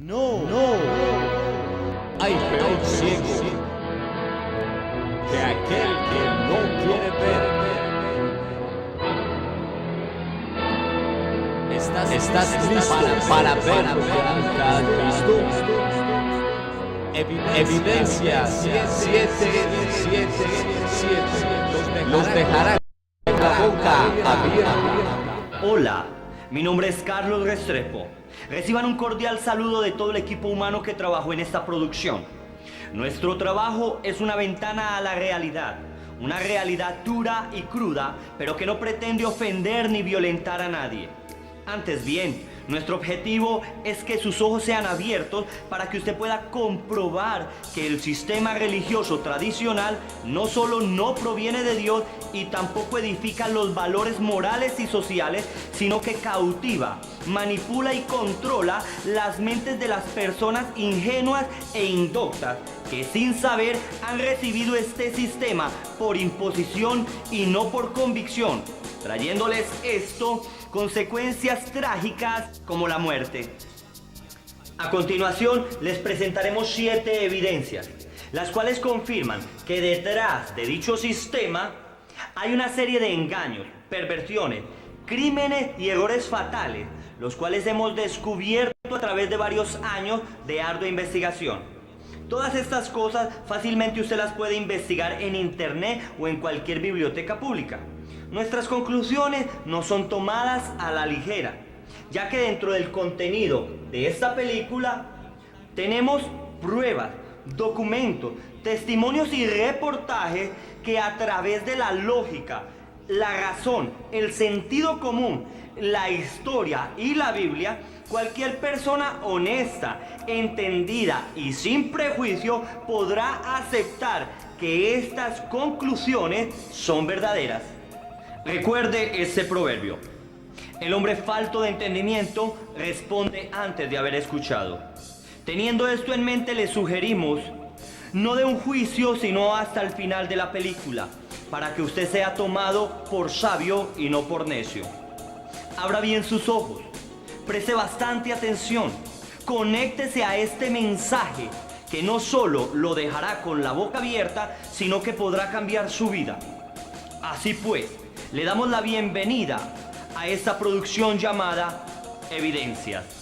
No hay peor ciego que aquel que no quiere ver. ¿Estás listo para ver lo que nunca has visto? Evidencia 777 los dejará con la boca abierta. Hola, mi nombre es Carlos Restrepo. Reciban un cordial saludo de todo el equipo humano que trabajó en esta producción. Nuestro trabajo es una ventana a la realidad, una realidad dura y cruda, pero que no pretende ofender ni violentar a nadie. Antes bien, nuestro objetivo es que sus ojos sean abiertos para que usted pueda comprobar que el sistema religioso tradicional no solo no proviene de Dios y tampoco edifica los valores morales y sociales, sino que cautiva, manipula y controla las mentes de las personas ingenuas e indoctas que sin saber han recibido este sistema por imposición y no por convicción, trayéndoles esto consecuencias trágicas como la muerte. A continuación les presentaremos 7 evidencias, las cuales confirman que detrás de dicho sistema hay una serie de engaños, perversiones, crímenes y errores fatales, los cuales hemos descubierto a través de varios años de ardua investigación. Todas estas cosas fácilmente usted las puede investigar en internet o en cualquier biblioteca pública. Nuestras conclusiones no son tomadas a la ligera, ya que dentro del contenido de esta película tenemos pruebas, documentos, testimonios y reportajes que a través de la lógica, la razón, el sentido común, la historia y la Biblia, cualquier persona honesta, entendida y sin prejuicio podrá aceptar que estas conclusiones son verdaderas. Recuerde este proverbio: el hombre falto de entendimiento responde antes de haber escuchado. Teniendo esto en mente, le sugerimos no de un juicio, sino hasta el final de la película, para que usted sea tomado por sabio y no por necio. Abra bien sus ojos, preste bastante atención, conéctese a este mensaje que no solo lo dejará con la boca abierta, sino que podrá cambiar su vida. Así pues, le damos la bienvenida a esta producción llamada Evidencias.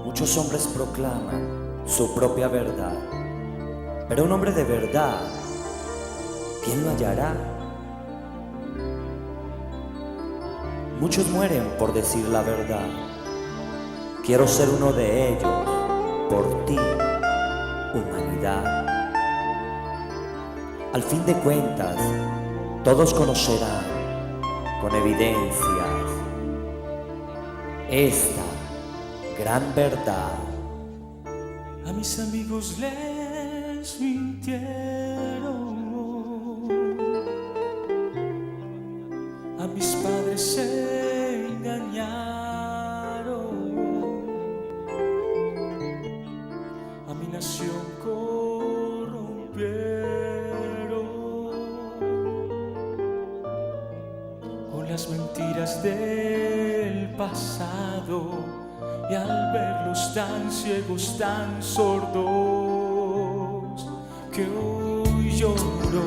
Muchos hombres proclaman su propia verdad, pero un hombre de verdad, ¿quién lo hallará? Muchos mueren por decir la verdad. Quiero ser uno de ellos, por ti, humanidad. Al fin de cuentas, todos conocerán con evidencias esta gran verdad. A mis amigos les mintieron, a mis padres se engañaron, a mi nación corrompieron con las mentiras del pasado. Y al verlos tan ciegos, tan sordos, que hoy lloro.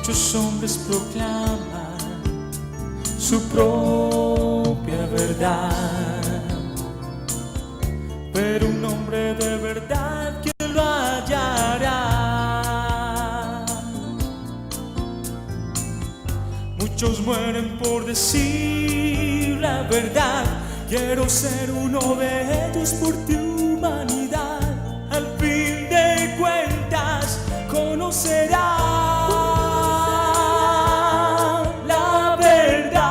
Muchos hombres proclaman su propia verdad, pero un hombre de verdad, ¿quién lo hallará? Muchos mueren por decir la verdad. Quiero ser uno de ellos por tu humanidad. Al fin de cuentas conocerás la verdad.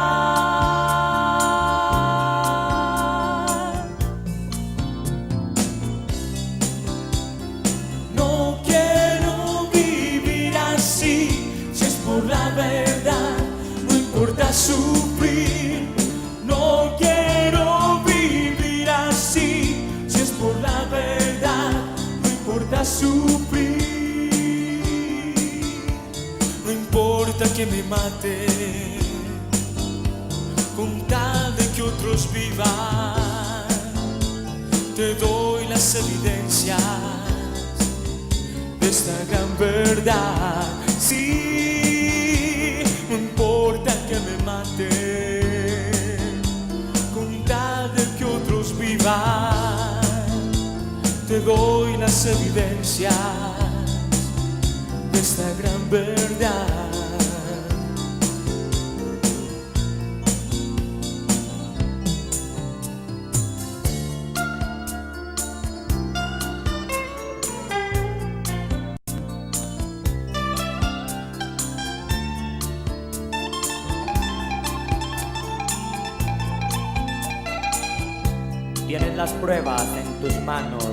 No quiero vivir así, si es por la verdad, no importa sufrir. No quiero vivir así, si es por la verdad, no importa sufrir. No importa que me mate, con tal de que otros vivan. Te doy las evidencias de esta gran verdad. Sí, no importa que me mate, te doy las evidencias de esta gran verdad. Tienes las pruebas en tus manos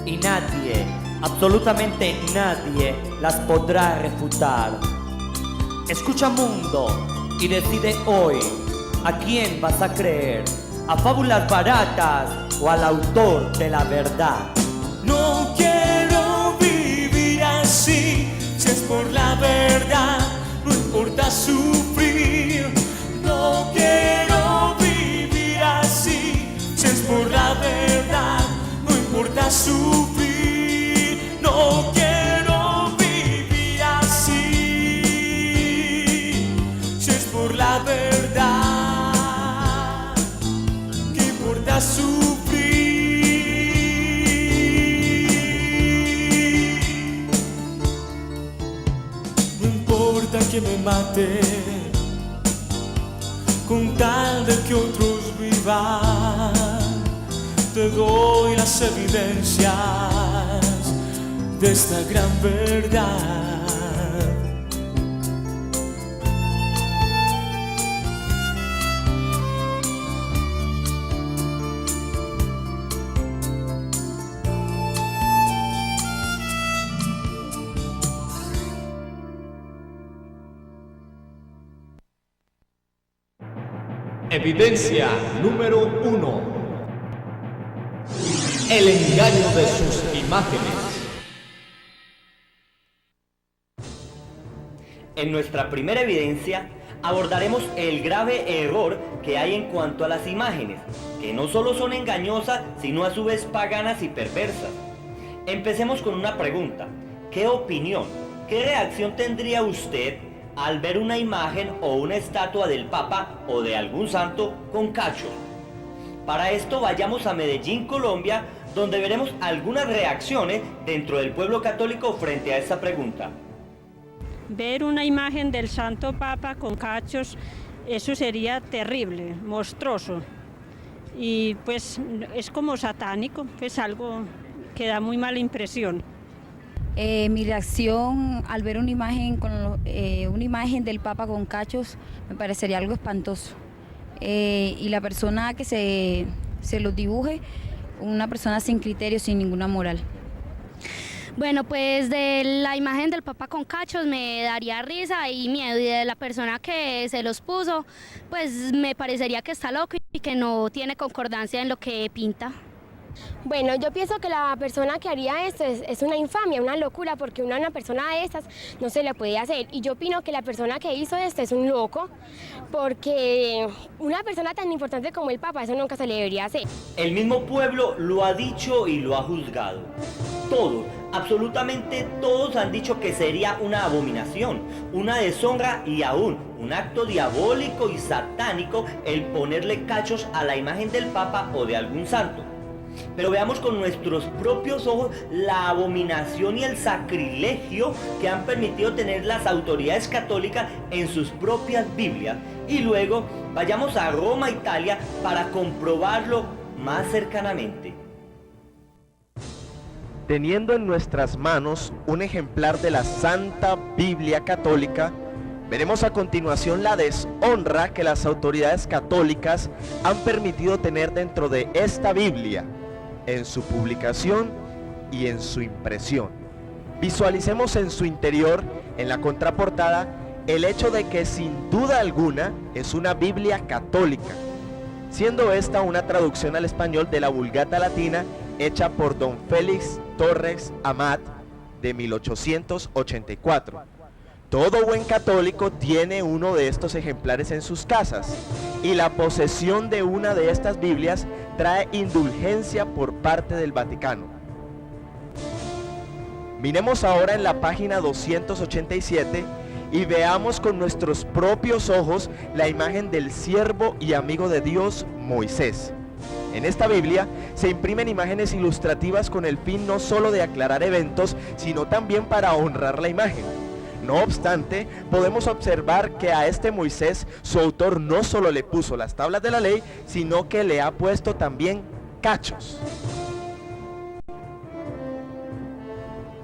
y nadie, absolutamente nadie, las podrá refutar. Escucha, mundo, y decide hoy a quién vas a creer, a fábulas baratas o al autor de la verdad. No quiero vivir así, si es por la verdad, no importa sufrir. No quiero vivir así, si es por la verdad, no importa sufrir. No quiero vivir así, si es por la verdad, ¿qué importa sufrir? No importa que me mate, con tal de que otros vivan. Te doy las evidencias de esta gran verdad. Evidencia número 1. El engaño de sus imágenes. En nuestra primera evidencia abordaremos el grave error que hay en cuanto a las imágenes, que no solo son engañosas, sino a su vez paganas y perversas. Empecemos con una pregunta. ¿Qué opinión, qué reacción tendría usted al ver una imagen o una estatua del Papa o de algún santo con cachos? Para esto vayamos a Medellín, Colombia, donde veremos algunas reacciones dentro del pueblo católico frente a esta pregunta. Ver una imagen del Santo Papa con cachos, eso sería terrible, monstruoso. Y pues es como satánico, es algo que da muy mala impresión. Mi reacción al ver una imagen, una imagen del Papa con cachos me parecería algo espantoso. Y la persona que se los dibuje, una persona sin criterio, sin ninguna moral. Bueno, pues de la imagen del Papa con cachos me daría risa y miedo, y de la persona que se los puso, pues me parecería que está loco y que no tiene concordancia en lo que pinta. Bueno, yo pienso que la persona que haría esto es una infamia, una locura, porque una persona de estas no se le puede hacer. Y yo opino que la persona que hizo esto es un loco, porque una persona tan importante como el Papa, eso nunca se le debería hacer. El mismo pueblo lo ha dicho y lo ha juzgado. Todos, absolutamente todos han dicho que sería una abominación, una deshonra y aún un acto diabólico y satánico el ponerle cachos a la imagen del Papa o de algún santo. Pero veamos con nuestros propios ojos la abominación y el sacrilegio que han permitido tener las autoridades católicas en sus propias Biblias. Y luego vayamos a Roma, Italia, para comprobarlo más cercanamente. Teniendo en nuestras manos un ejemplar de la Santa Biblia Católica, veremos a continuación la deshonra que las autoridades católicas han permitido tener dentro de esta Biblia, en su publicación y en su impresión. Visualicemos en su interior, en la contraportada, el hecho de que sin duda alguna es una Biblia católica, siendo esta una traducción al español de la Vulgata Latina hecha por don Félix Torres Amat de 1884. Todo buen católico tiene uno de estos ejemplares en sus casas, y la posesión de una de estas Biblias trae indulgencia por parte del Vaticano. Miremos ahora en la página 287 y veamos con nuestros propios ojos la imagen del siervo y amigo de Dios, Moisés. En esta Biblia se imprimen imágenes ilustrativas con el fin no solo de aclarar eventos, sino también para honrar la imagen. No obstante, podemos observar que a este Moisés su autor no solo le puso las tablas de la ley, sino que le ha puesto también cachos.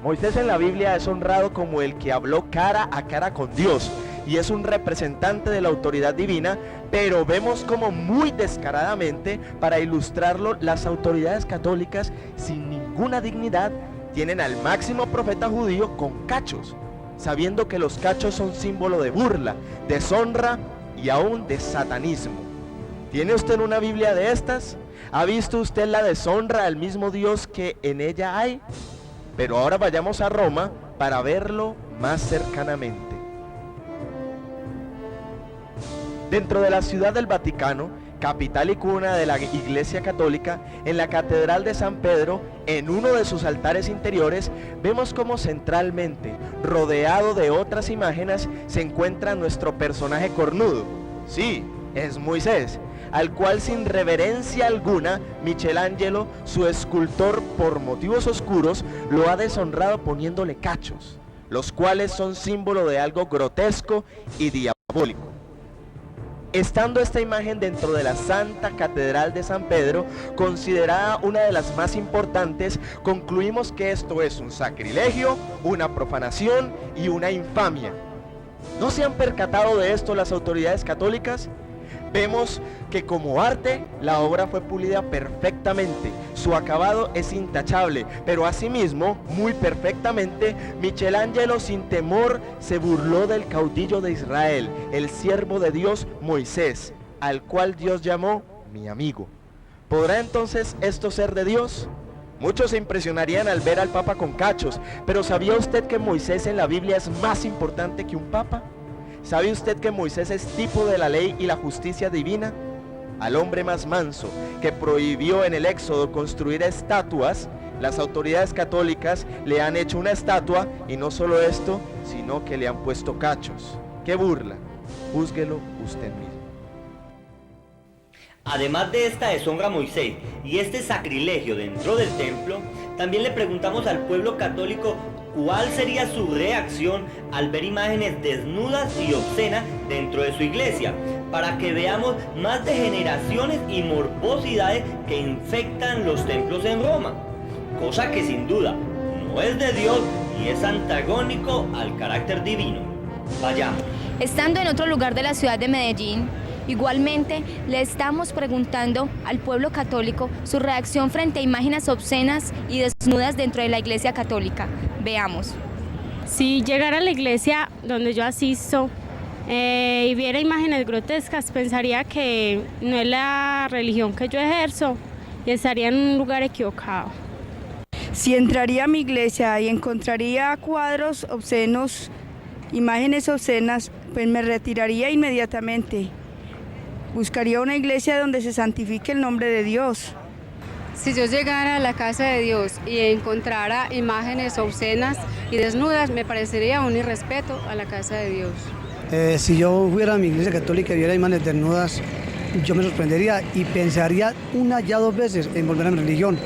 Moisés en la Biblia es honrado como el que habló cara a cara con Dios y es un representante de la autoridad divina, pero vemos como muy descaradamente, para ilustrarlo, las autoridades católicas sin ninguna dignidad tienen al máximo profeta judío con cachos, sabiendo que los cachos son símbolo de burla, deshonra y aún de satanismo. ¿Tiene usted una Biblia de estas? ¿Ha visto usted la deshonra al mismo Dios que en ella hay? Pero ahora vayamos a Roma para verlo más cercanamente. Dentro de la ciudad del Vaticano, capital y cuna de la Iglesia Católica, en la Catedral de San Pedro, en uno de sus altares interiores, vemos como centralmente, rodeado de otras imágenes, se encuentra nuestro personaje cornudo. Sí, es Moisés, al cual sin reverencia alguna, Michelangelo, su escultor, por motivos oscuros, lo ha deshonrado poniéndole cachos, los cuales son símbolo de algo grotesco y diabólico. Estando esta imagen dentro de la Santa Catedral de San Pedro, considerada una de las más importantes, concluimos que esto es un sacrilegio, una profanación y una infamia. ¿No se han percatado de esto las autoridades católicas? Vemos que como arte la obra fue pulida perfectamente, su acabado es intachable, pero asimismo, muy perfectamente, Michelangelo sin temor se burló del caudillo de Israel, el siervo de Dios Moisés, al cual Dios llamó mi amigo. ¿Podrá entonces esto ser de Dios? Muchos se impresionarían al ver al Papa con cachos, pero ¿sabía usted que Moisés en la Biblia es más importante que un Papa? ¿Sabe usted que Moisés es tipo de la ley y la justicia divina? Al hombre más manso, que prohibió en el Éxodo construir estatuas, las autoridades católicas le han hecho una estatua, y no solo esto, sino que le han puesto cachos. ¡Qué burla! Júzguelo usted mismo. Además de esta deshonra a Moisés y este sacrilegio dentro del templo, también le preguntamos al pueblo católico cuál sería su reacción al ver imágenes desnudas y obscenas dentro de su iglesia, para que veamos más degeneraciones y morbosidades que infectan los templos en Roma, cosa que sin duda no es de Dios y es antagónico al carácter divino. Vayamos. Estando en otro lugar de la ciudad de Medellín, igualmente le estamos preguntando al pueblo católico su reacción frente a imágenes obscenas y desnudas dentro de la iglesia católica. Veamos. Si llegara a la iglesia donde yo asisto y viera imágenes grotescas, pensaría que no es la religión que yo ejerzo y estaría en un lugar equivocado. Si entraría a mi iglesia y encontraría cuadros obscenos, imágenes obscenas, pues me retiraría inmediatamente. Buscaría una iglesia donde se santifique el nombre de Dios. Si yo llegara a la casa de Dios y encontrara imágenes obscenas y desnudas, me parecería un irrespeto a la casa de Dios. Si yo fuera a mi iglesia católica y viera imágenes desnudas, yo me sorprendería y pensaría una ya 2 veces en volver a mi religión,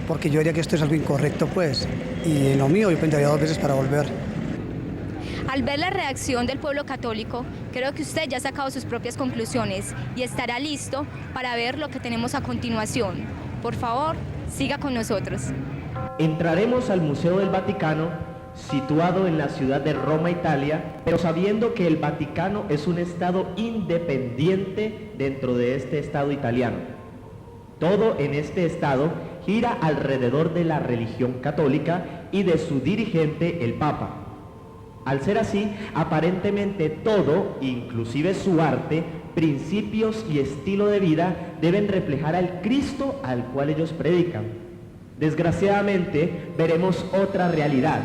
porque yo diría que esto es algo incorrecto, pues, y en lo mío yo pensaría 2 veces para volver. Al ver la reacción del pueblo católico, creo que usted ya ha sacado sus propias conclusiones y estará listo para ver lo que tenemos a continuación. Por favor, siga con nosotros. Entraremos al Museo del Vaticano, situado en la ciudad de Roma, Italia, pero sabiendo que el Vaticano es un estado independiente dentro de este estado italiano. Todo en este estado gira alrededor de la religión católica y de su dirigente, el Papa. Al ser así, aparentemente todo, inclusive su arte, principios y estilo de vida, deben reflejar al Cristo al cual ellos predican. Desgraciadamente, veremos otra realidad,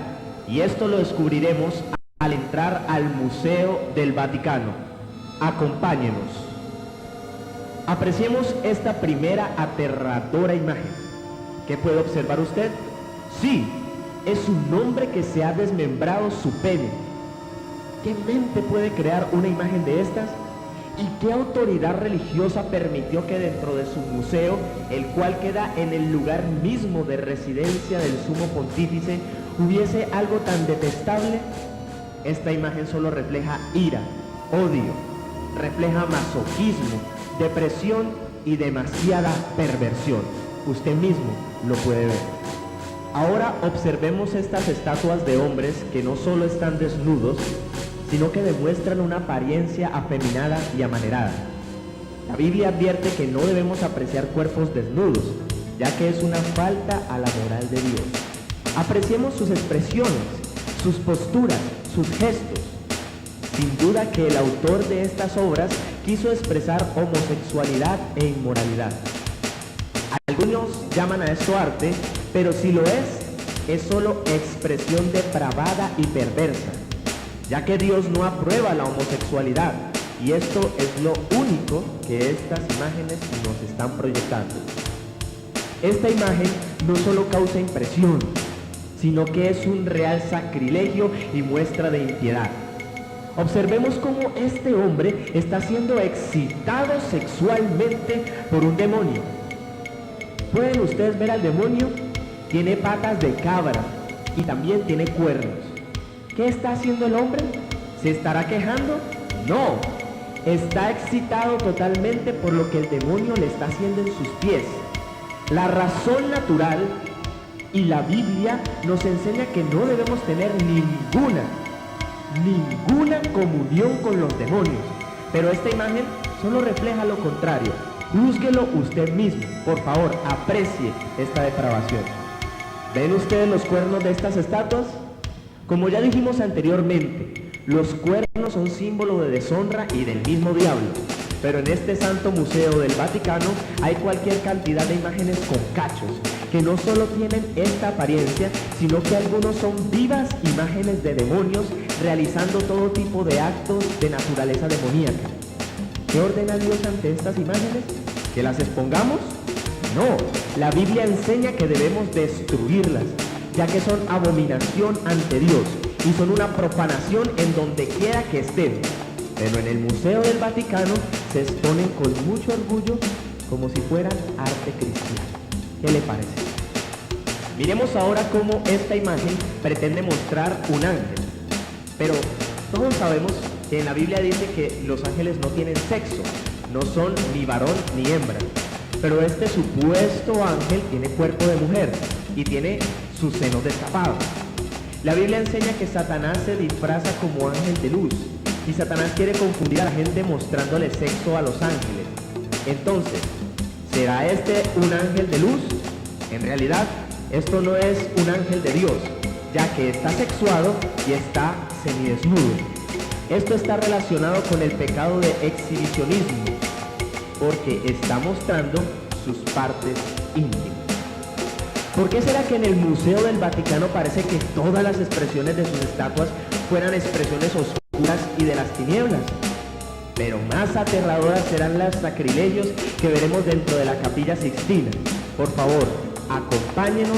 y esto lo descubriremos al entrar al Museo del Vaticano. Acompáñenos. Apreciemos esta primera aterradora imagen. ¿Qué puede observar usted? Sí, es un hombre que se ha desmembrado su pene. ¿Qué mente puede crear una imagen de estas? ¿Y qué autoridad religiosa permitió que dentro de su museo, el cual queda en el lugar mismo de residencia del sumo pontífice, hubiese algo tan detestable? Esta imagen solo refleja ira, odio, refleja masoquismo, depresión y demasiada perversión. Usted mismo lo puede ver. Ahora observemos estas estatuas de hombres que no solo están desnudos, sino que demuestran una apariencia afeminada y amanerada. La Biblia advierte que no debemos apreciar cuerpos desnudos, ya que es una falta a la moral de Dios. Apreciemos sus expresiones, sus posturas, sus gestos. Sin duda que el autor de estas obras quiso expresar homosexualidad e inmoralidad. Algunos llaman a esto arte, pero si lo es solo expresión depravada y perversa, ya que Dios no aprueba la homosexualidad, y esto es lo único que estas imágenes nos están proyectando. Esta imagen no solo causa impresión, sino que es un real sacrilegio y muestra de impiedad. Observemos cómo este hombre está siendo excitado sexualmente por un demonio. ¿Pueden ustedes ver al demonio? Tiene patas de cabra y también tiene cuernos. ¿Qué está haciendo el hombre? ¿Se estará quejando? No, está excitado totalmente por lo que el demonio le está haciendo en sus pies. La razón natural y la Biblia nos enseña que no debemos tener ninguna comunión con los demonios. Pero esta imagen solo refleja lo contrario. Júzguelo usted mismo. Por favor, aprecie esta depravación. ¿Ven ustedes los cuernos de estas estatuas? Como ya dijimos anteriormente, los cuernos son símbolo de deshonra y del mismo diablo. Pero en este santo museo del Vaticano hay cualquier cantidad de imágenes con cachos, que no solo tienen esta apariencia, sino que algunos son vivas imágenes de demonios realizando todo tipo de actos de naturaleza demoníaca. ¿Qué ordena Dios ante estas imágenes? ¿Que las expongamos? No, la Biblia enseña que debemos destruirlas, ya que son abominación ante Dios y son una profanación en donde quiera que estén. Pero en el Museo del Vaticano se exponen con mucho orgullo como si fueran arte cristiano. ¿Qué le parece? Miremos ahora cómo esta imagen pretende mostrar un ángel. Pero todos sabemos que en la Biblia dice que los ángeles no tienen sexo, no son ni varón ni hembra. Pero este supuesto ángel tiene cuerpo de mujer y tiene sus senos destapados. La Biblia enseña que Satanás se disfraza como ángel de luz y Satanás quiere confundir a la gente mostrándole sexo a los ángeles. Entonces, ¿será este un ángel de luz? En realidad, esto no es un ángel de Dios, ya que está sexuado y está semidesnudo. Esto está relacionado con el pecado de exhibicionismo, porque está mostrando sus partes íntimo. ¿Por qué será que en el Museo del Vaticano parece que todas las expresiones de sus estatuas fueran expresiones oscuras y de las tinieblas? Pero más aterradoras serán los sacrilegios que veremos dentro de la Capilla Sixtina. Por favor, acompáñenos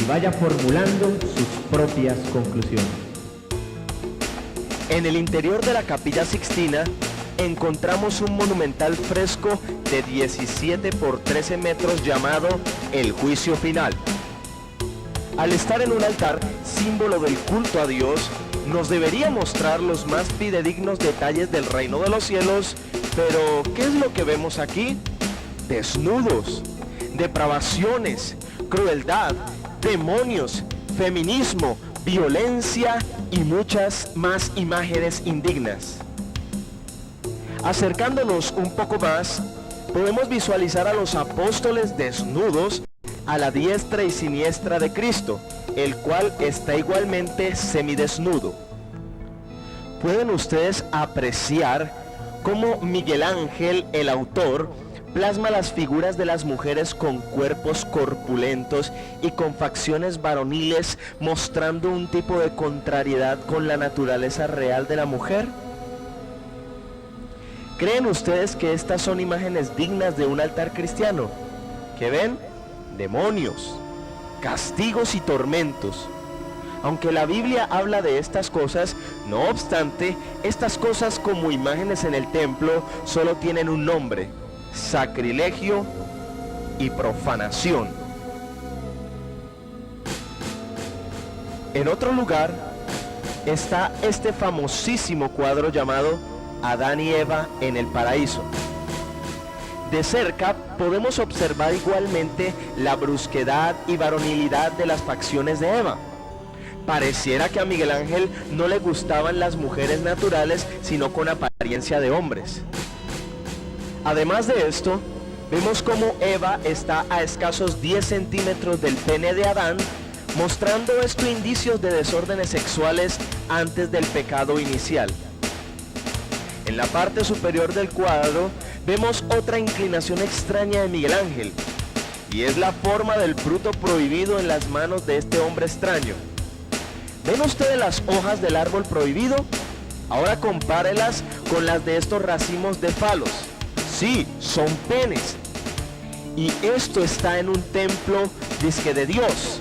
y vaya formulando sus propias conclusiones. En el interior de la Capilla Sixtina encontramos un monumental fresco de 17 por 13 metros llamado El Juicio Final. Al estar en un altar, símbolo del culto a Dios, nos debería mostrar los más fidedignos detalles del reino de los cielos, pero ¿qué es lo que vemos aquí? Desnudos, depravaciones, crueldad, demonios, feminismo, violencia y muchas más imágenes indignas. Acercándonos un poco más, podemos visualizar a los apóstoles desnudos a la diestra y siniestra de Cristo, el cual está igualmente semidesnudo. Pueden ustedes apreciar cómo Miguel Ángel, el autor, plasma las figuras de las mujeres con cuerpos corpulentos y con facciones varoniles, mostrando un tipo de contrariedad con la naturaleza real de la mujer. ¿Creen ustedes que estas son imágenes dignas de un altar cristiano? ¿Qué ven? Demonios, castigos y tormentos. Aunque la Biblia habla de estas cosas, no obstante, estas cosas como imágenes en el templo solo tienen un nombre: sacrilegio y profanación. En otro lugar está este famosísimo cuadro llamado Adán y Eva en el paraíso. De cerca podemos observar igualmente la brusquedad y varonilidad de las facciones de Eva. Pareciera que a Miguel Ángel no le gustaban las mujeres naturales, sino con apariencia de hombres. Además de esto, vemos cómo Eva está a escasos 10 centímetros del pene de Adán, mostrando esto indicios de desórdenes sexuales antes del pecado inicial. En la parte superior del cuadro vemos otra inclinación extraña de Miguel Ángel, y es la forma del fruto prohibido en las manos de este hombre extraño. ¿Ven ustedes las hojas del árbol prohibido? Ahora compárelas con las de estos racimos de falos. Sí, son penes. Y esto está en un templo disque de Dios.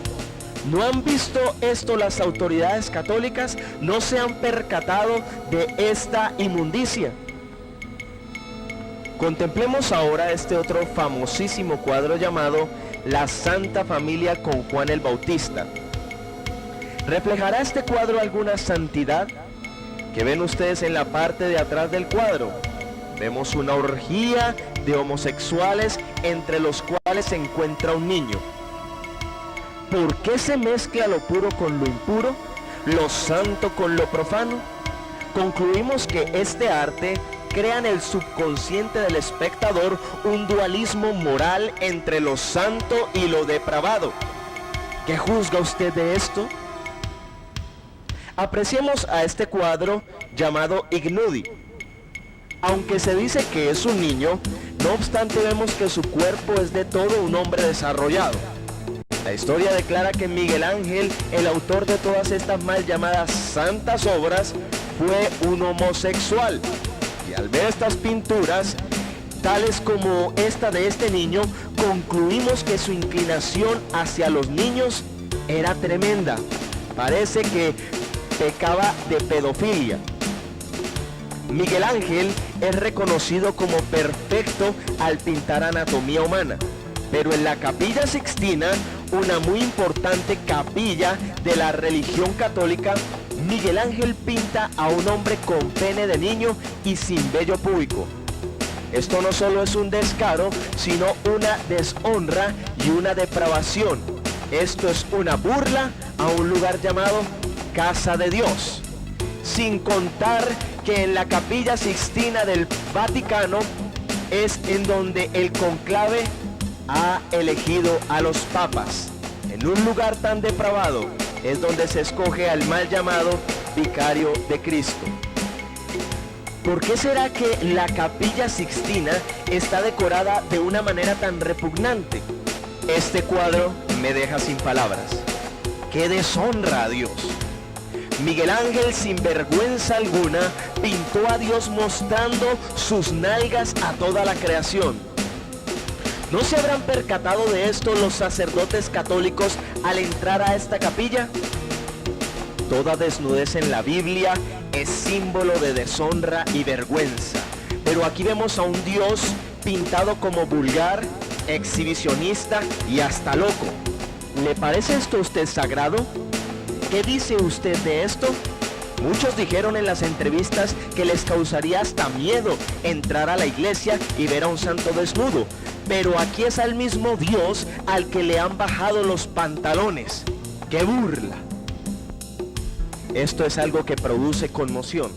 ¿No han visto esto las autoridades católicas? ¿No se han percatado de esta inmundicia? Contemplemos ahora este otro famosísimo cuadro llamado La Santa Familia con Juan el Bautista. ¿Reflejará este cuadro alguna santidad? ¿Qué ven ustedes en la parte de atrás del cuadro? Vemos una orgía de homosexuales entre los cuales se encuentra un niño. ¿Por qué se mezcla lo puro con lo impuro, lo santo con lo profano? Concluimos que este arte crea en el subconsciente del espectador un dualismo moral entre lo santo y lo depravado. ¿Qué juzga usted de esto? Apreciemos a este cuadro llamado Ignudi. Aunque se dice que es un niño, no obstante vemos que su cuerpo es de todo un hombre desarrollado. La historia declara que Miguel Ángel, el autor de todas estas mal llamadas santas obras, fue un homosexual. Y al ver estas pinturas, tales como esta de este niño, concluimos que su inclinación hacia los niños era tremenda. Parece que pecaba de pedofilia. Miguel Ángel es reconocido como perfecto al pintar anatomía humana, pero en la Capilla Sixtina, una muy importante capilla de la religión católica, Miguel Ángel pinta a un hombre con pene de niño y sin vello púbico. Esto no solo es un descaro, sino una deshonra y una depravación. Esto es una burla a un lugar llamado Casa de Dios. Sin contar que en la Capilla Sixtina del Vaticano es en donde el conclave ha elegido a los papas. En un lugar tan depravado es donde se escoge al mal llamado vicario de Cristo. ¿Por qué será que la Capilla Sixtina está decorada de una manera tan repugnante? Este cuadro me deja sin palabras. ¡Qué deshonra a Dios! Miguel Ángel, sin vergüenza alguna, pintó a Dios mostrando sus nalgas a toda la creación. ¿No se habrán percatado de esto los sacerdotes católicos al entrar a esta capilla? Toda desnudez en la Biblia es símbolo de deshonra y vergüenza. Pero aquí vemos a un Dios pintado como vulgar, exhibicionista y hasta loco. ¿Le parece esto a usted sagrado? ¿Qué dice usted de esto? Muchos dijeron en las entrevistas que les causaría hasta miedo entrar a la iglesia y ver a un santo desnudo. Pero aquí es al mismo Dios al que le han bajado los pantalones. ¡Qué burla! Esto es algo que produce conmoción.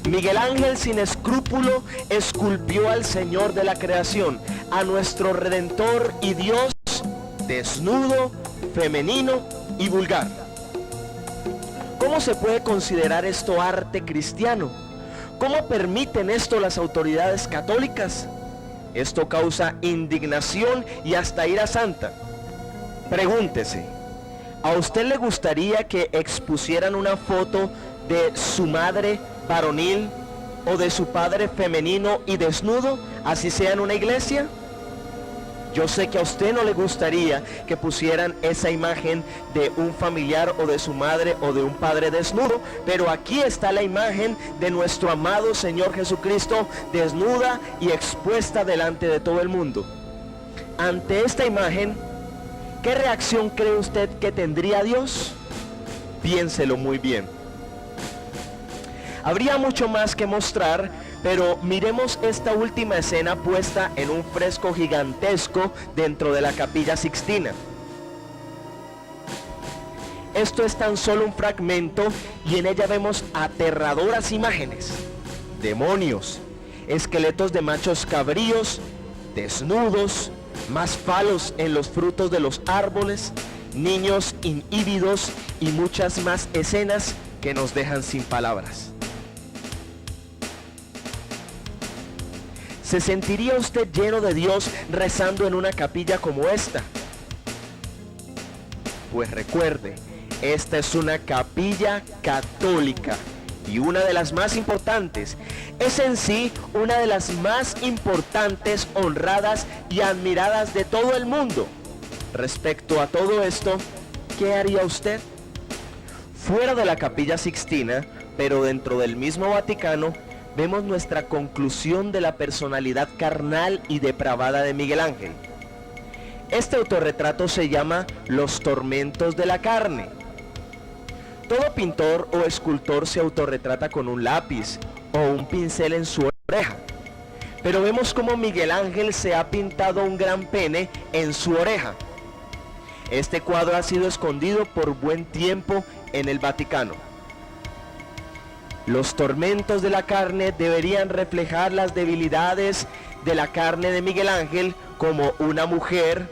Miguel Ángel, sin escrúpulo, esculpió al Señor de la creación, a nuestro Redentor y Dios, desnudo, femenino y vulgar. ¿Cómo se puede considerar esto arte cristiano? ¿Cómo permiten esto las autoridades católicas? Esto causa indignación y hasta ira santa. Pregúntese, ¿a usted le gustaría que expusieran una foto de su madre varonil o de su padre femenino y desnudo, así sea en una iglesia? Yo sé que a usted no le gustaría que pusieran esa imagen de un familiar o de su madre o de un padre desnudo, pero aquí está la imagen de nuestro amado Señor Jesucristo desnuda y expuesta delante de todo el mundo. Ante esta imagen, ¿qué reacción cree usted que tendría Dios? Piénselo muy bien. Habría mucho más que mostrar, pero miremos esta última escena puesta en un fresco gigantesco dentro de la Capilla Sixtina. Esto es tan solo un fragmento y en ella vemos aterradoras imágenes, demonios, esqueletos de machos cabríos, desnudos, más falos en los frutos de los árboles, niños inhíbidos y muchas más escenas que nos dejan sin palabras. ¿Se sentiría usted lleno de Dios rezando en una capilla como esta? Pues recuerde, esta es una capilla católica y una de las más importantes. Es en sí una de las más importantes, honradas y admiradas de todo el mundo. Respecto a todo esto, ¿qué haría usted? Fuera de la Capilla Sixtina, pero dentro del mismo Vaticano, vemos nuestra conclusión de la personalidad carnal y depravada de Miguel Ángel. Este autorretrato se llama Los tormentos de la carne. Todo pintor o escultor se autorretrata con un lápiz o un pincel en su oreja. Pero vemos cómo Miguel Ángel se ha pintado un gran pene en su oreja. Este cuadro ha sido escondido por buen tiempo en el Vaticano. Los tormentos de la carne deberían reflejar las debilidades de la carne de Miguel Ángel, como una mujer,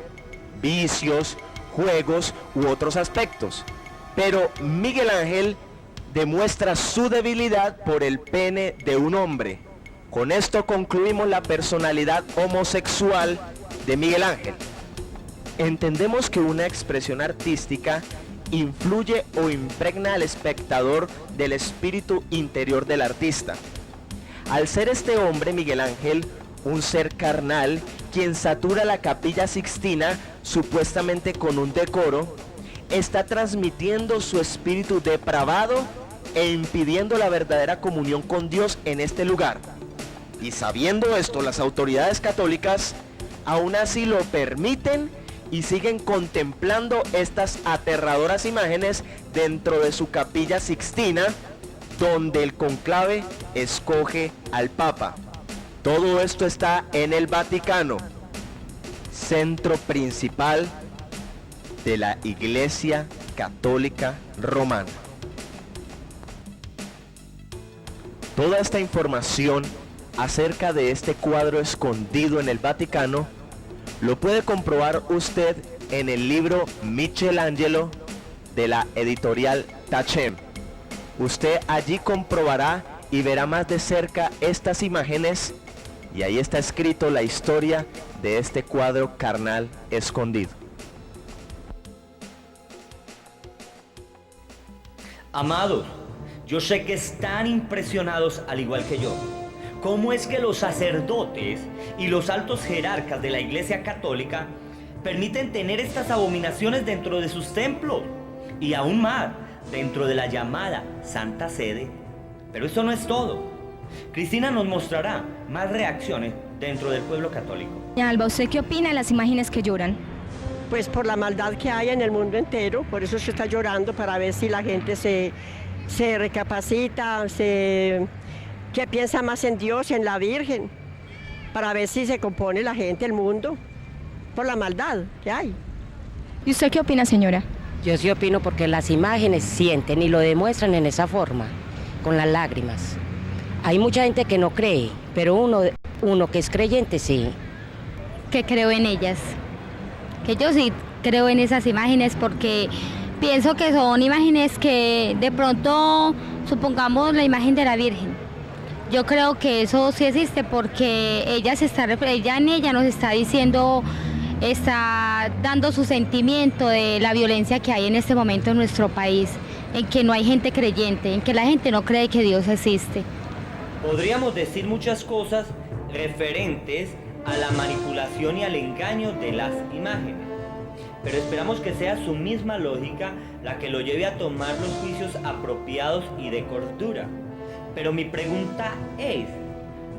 vicios, juegos u otros aspectos. Pero Miguel Ángel demuestra su debilidad por el pene de un hombre. Con esto concluimos la personalidad homosexual de Miguel Ángel. Entendemos que una expresión artística influye o impregna al espectador del espíritu interior del artista. Al ser este hombre, Miguel Ángel, un ser carnal, quien satura la Capilla Sixtina supuestamente con un decoro, está transmitiendo su espíritu depravado e impidiendo la verdadera comunión con Dios en este lugar. Y sabiendo esto, las autoridades católicas aún así lo permiten y siguen contemplando estas aterradoras imágenes dentro de su Capilla Sixtina, donde el conclave escoge al Papa. Todo esto está en el Vaticano, centro principal de la Iglesia Católica Romana. Toda esta información acerca de este cuadro escondido en el Vaticano lo puede comprobar usted en el libro Michelangelo de la editorial Tachem. Usted allí comprobará y verá más de cerca estas imágenes y ahí está escrito la historia de este cuadro carnal escondido. Amados, yo sé que están impresionados al igual que yo. ¿Cómo es que los sacerdotes y los altos jerarcas de la Iglesia Católica permiten tener estas abominaciones dentro de sus templos? Y aún más, dentro de la llamada Santa Sede. Pero eso no es todo. Cristina nos mostrará más reacciones dentro del pueblo católico. Alba, ¿usted qué opina de las imágenes que lloran? Pues por la maldad que hay en el mundo entero, por eso se está llorando, para ver si la gente se recapacita, que piensa más en Dios, en la Virgen, para ver si se compone la gente, el mundo, por la maldad que hay. ¿Y usted qué opina, señora? Yo sí opino porque las imágenes sienten y lo demuestran en esa forma, con las lágrimas. Hay mucha gente que no cree, pero uno que es creyente sí. Que creo en ellas. Que yo sí creo en esas imágenes porque pienso que son imágenes que de pronto, supongamos la imagen de la Virgen. Yo creo que eso sí existe porque ella en ella nos está diciendo, está dando su sentimiento de la violencia que hay en este momento en nuestro país, en que no hay gente creyente, en que la gente no cree que Dios existe. Podríamos decir muchas cosas referentes a la manipulación y al engaño de las imágenes, pero esperamos que sea su misma lógica la que lo lleve a tomar los juicios apropiados y de cordura. Pero mi pregunta es,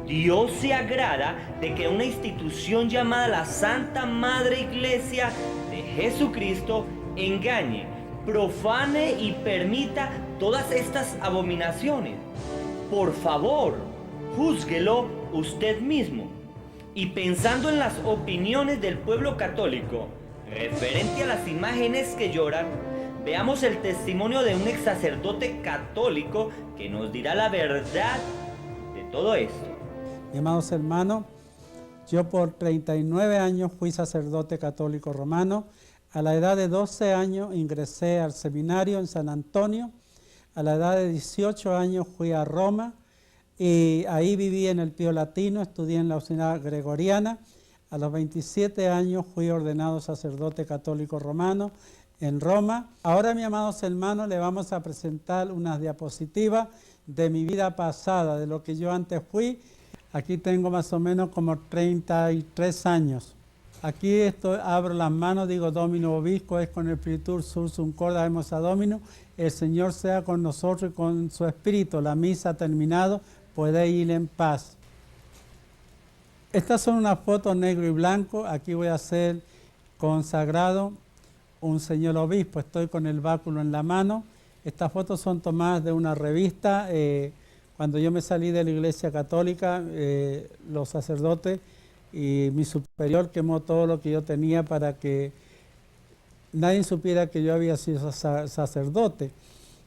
¿Dios se agrada de que una institución llamada la Santa Madre Iglesia de Jesucristo engañe, profane y permita todas estas abominaciones? Por favor, júzguelo usted mismo. Y pensando en las opiniones del pueblo católico referente a las imágenes que lloran, veamos el testimonio de un ex sacerdote católico que nos dirá la verdad de todo esto. Amados hermanos, yo por 39 años fui sacerdote católico romano. A la edad de 12 años ingresé al seminario en San Antonio. A la edad de 18 años fui a Roma y ahí viví en el Pío Latino, estudié en la Universidad Gregoriana. A los 27 años fui ordenado sacerdote católico romano en Roma. Ahora, mis amados hermanos, le vamos a presentar unas diapositivas de mi vida pasada, de lo que yo antes fui. Aquí tengo más o menos como 33 años. Aquí abro las manos, digo Domino Vobisco, es con el Spiritus Sursum Corda Emos a Domino. El Señor sea con nosotros y con su Espíritu. La misa ha terminado, podéis ir en paz. Estas son unas fotos negro y blanco. Aquí voy a hacer consagrado un señor obispo. Estoy con el báculo en la mano. Estas fotos son tomadas de una revista. Cuando yo me salí de la Iglesia Católica, los sacerdotes y mi superior quemó todo lo que yo tenía para que nadie supiera que yo había sido sacerdote.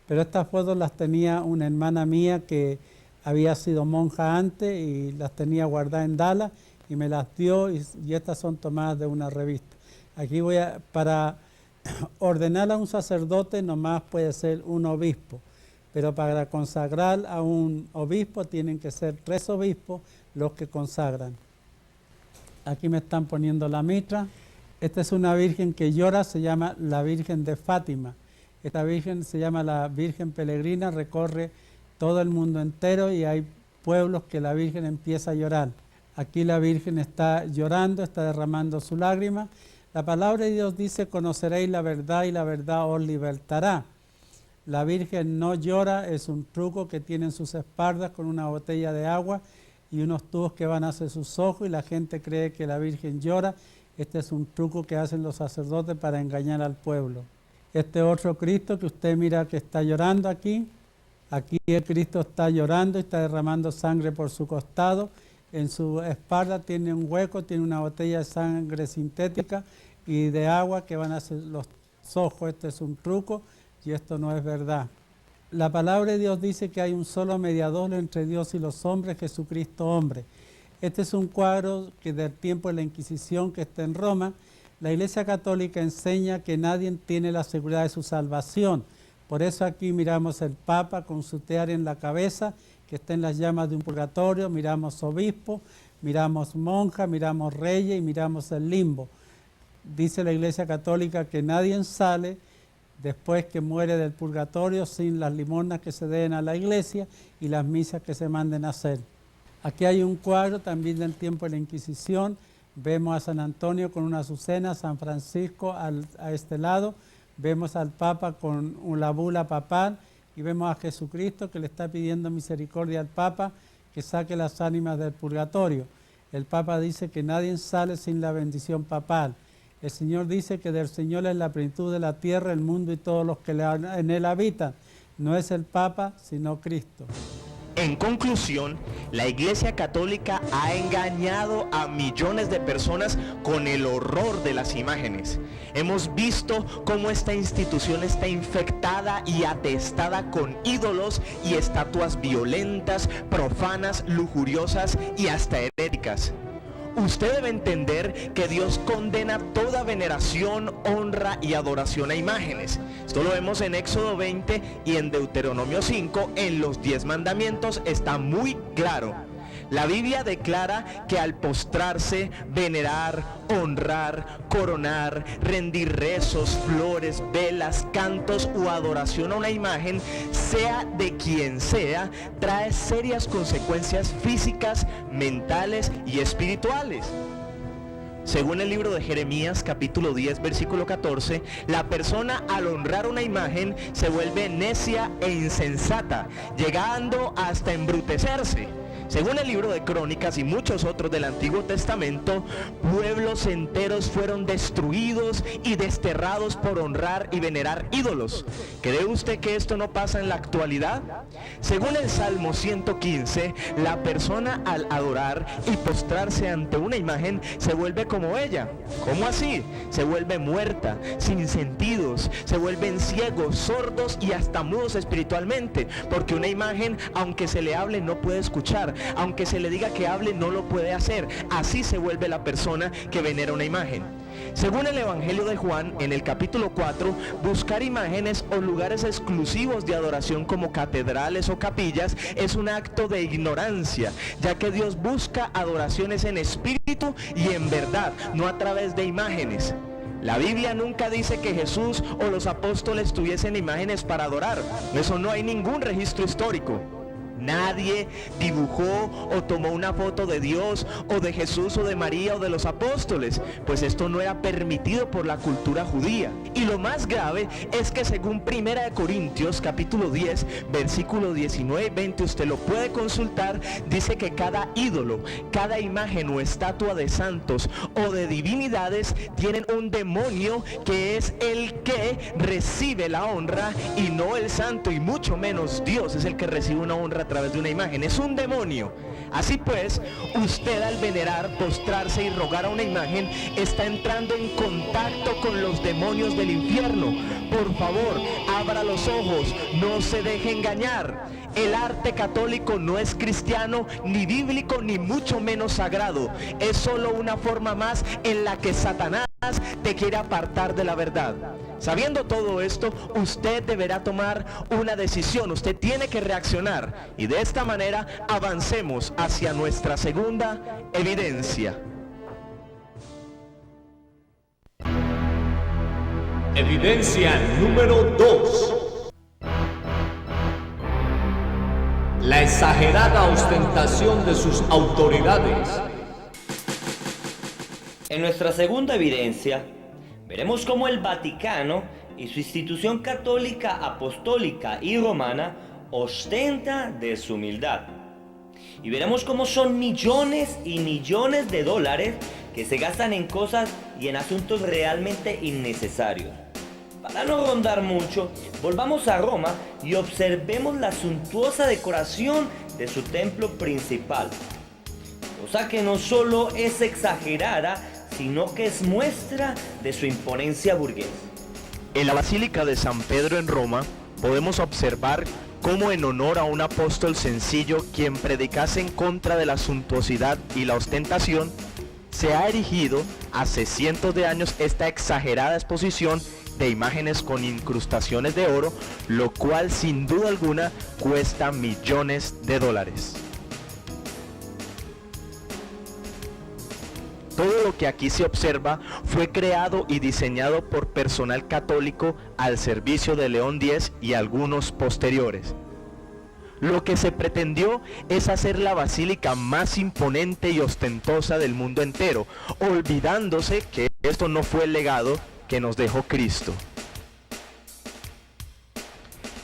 Pero estas fotos las tenía una hermana mía que había sido monja antes y las tenía guardadas en Dallas y me las dio y estas son tomadas de una revista. Aquí para ordenar a un sacerdote nomás puede ser un obispo, pero para consagrar a un obispo tienen que ser 3 obispos los que consagran. Aquí me están poniendo la mitra. Esta es una virgen que llora, se llama la Virgen de Fátima. Esta virgen se llama la Virgen Peregrina, recorre todo el mundo entero y hay pueblos que la Virgen empieza a llorar. Aquí la Virgen está llorando, está derramando su lágrima. La palabra de Dios dice, conoceréis la verdad y la verdad os libertará. La Virgen no llora, es un truco que tiene en sus espaldas con una botella de agua y unos tubos que van hacia sus ojos y la gente cree que la Virgen llora. Este es un truco que hacen los sacerdotes para engañar al pueblo. Este otro Cristo que usted mira que está llorando aquí el Cristo está llorando y está derramando sangre por su costado. En su espalda tiene un hueco, tiene una botella de sangre sintética y de agua que van hacia los ojos. Este es un truco y esto no es verdad. La palabra de Dios dice que hay un solo mediador entre Dios y los hombres, Jesucristo hombre. Este es un cuadro que del tiempo de la Inquisición que está en Roma. La Iglesia Católica enseña que nadie tiene la seguridad de su salvación. Por eso aquí miramos el Papa con su tiara en la cabeza, que está en las llamas de un purgatorio, miramos obispo, miramos monja, miramos reyes y miramos el limbo. Dice la Iglesia Católica que nadie sale después que muere del purgatorio sin las limosnas que se den a la iglesia y las misas que se manden a hacer. Aquí hay un cuadro también del tiempo de la Inquisición. Vemos a San Antonio con una azucena, San Francisco a este lado, vemos al Papa con la bula papal y vemos a Jesucristo que le está pidiendo misericordia al Papa que saque las ánimas del purgatorio. El Papa dice que nadie sale sin la bendición papal. El Señor dice que del Señor es la plenitud de la tierra, el mundo y todos los que en él habitan. No es el Papa, sino Cristo. En conclusión, la Iglesia Católica ha engañado a millones de personas con el horror de las imágenes. Hemos visto cómo esta institución está infectada y atestada con ídolos y estatuas violentas, profanas, lujuriosas y hasta heréticas. Usted debe entender que Dios condena toda veneración, honra y adoración a imágenes. Esto lo vemos en Éxodo 20 y en Deuteronomio 5, en los 10 mandamientos está muy claro. La Biblia declara que al postrarse, venerar, honrar, coronar, rendir rezos, flores, velas, cantos o adoración a una imagen, sea de quien sea, trae serias consecuencias físicas, mentales y espirituales. Según el libro de Jeremías, capítulo 10, versículo 14, la persona al honrar una imagen se vuelve necia e insensata, llegando hasta embrutecerse. Según el libro de Crónicas y muchos otros del Antiguo Testamento, pueblos enteros fueron destruidos y desterrados por honrar y venerar ídolos. ¿Cree usted que esto no pasa en la actualidad? Según el Salmo 115, la persona al adorar y postrarse ante una imagen se vuelve como ella. ¿Cómo así? Se vuelve muerta, sin sentidos, se vuelven ciegos, sordos y hasta mudos espiritualmente, porque una imagen, aunque se le hable, no puede escuchar. Aunque se le diga que hable, no lo puede hacer. Así se vuelve la persona que venera una imagen. Según el Evangelio de Juan, en el capítulo 4, buscar imágenes o lugares exclusivos de adoración como catedrales o capillas es un acto de ignorancia, ya que Dios busca adoraciones en espíritu y en verdad, no a través de imágenes. La Biblia nunca dice que Jesús o los apóstoles tuviesen imágenes para adorar. Eso no hay ningún registro histórico. Nadie dibujó o tomó una foto de Dios o de Jesús o de María o de los apóstoles, pues esto no era permitido por la cultura judía. Y lo más grave es que según 1 Corintios capítulo 10 versículo 19 y 20, usted lo puede consultar, dice que cada ídolo, cada imagen o estatua de santos o de divinidades tienen un demonio que es el que recibe la honra y no el santo, y mucho menos Dios es el que recibe una honra a través de una imagen. Es un demonio. Así pues, usted al venerar, postrarse y rogar a una imagen está entrando en contacto con los demonios del infierno. Por favor, abra los ojos, no se deje engañar. El arte católico no es cristiano, ni bíblico, ni mucho menos sagrado. Es solo una forma más en la que Satanás te quiere apartar de la verdad. Sabiendo todo esto, usted deberá tomar una decisión, usted tiene que reaccionar, y de esta manera avancemos hacia nuestra segunda evidencia. Evidencia número 2. La exagerada ostentación de sus autoridades. En nuestra segunda evidencia, veremos cómo el Vaticano y su institución católica, apostólica y romana ostenta de su humildad. Y veremos cómo son millones y millones de dólares que se gastan en cosas y en asuntos realmente innecesarios. Para no rondar mucho, volvamos a Roma y observemos la suntuosa decoración de su templo principal. Cosa que no solo es exagerada, sino que es muestra de su imponencia burguesa. En la Basílica de San Pedro en Roma podemos observar cómo en honor a un apóstol sencillo quien predicase en contra de la suntuosidad y la ostentación, se ha erigido hace cientos de años esta exagerada exposición de imágenes con incrustaciones de oro, lo cual sin duda alguna cuesta millones de dólares. Todo lo que aquí se observa fue creado y diseñado por personal católico al servicio de León X y algunos posteriores. Lo que se pretendió es hacer la basílica más imponente y ostentosa del mundo entero, olvidándose que esto no fue el legado que nos dejó Cristo.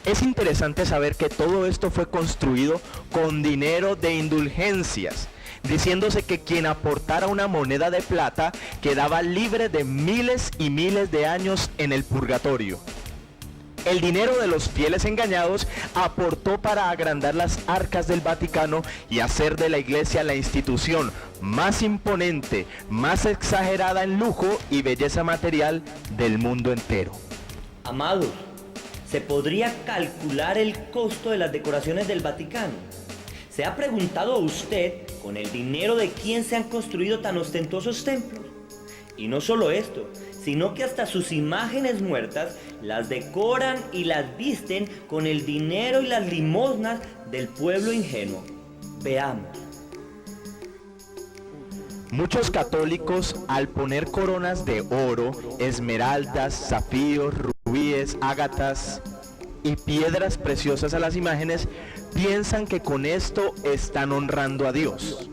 Es interesante saber que todo esto fue construido con dinero de indulgencias, diciéndose que quien aportara una moneda de plata quedaba libre de miles y miles de años en el purgatorio. El dinero de los fieles engañados aportó para agrandar las arcas del Vaticano y hacer de la Iglesia la institución más imponente, más exagerada en lujo y belleza material del mundo entero. Amados, ¿se podría calcular el costo de las decoraciones del Vaticano? ¿Se ha preguntado usted con el dinero de quién se han construido tan ostentosos templos? Y no solo esto, sino que hasta sus imágenes muertas las decoran y las visten con el dinero y las limosnas del pueblo ingenuo. Veamos. Muchos católicos, al poner coronas de oro, esmeraldas, zafíos, rubíes, ágatas y piedras preciosas a las imágenes, piensan que con esto están honrando a Dios.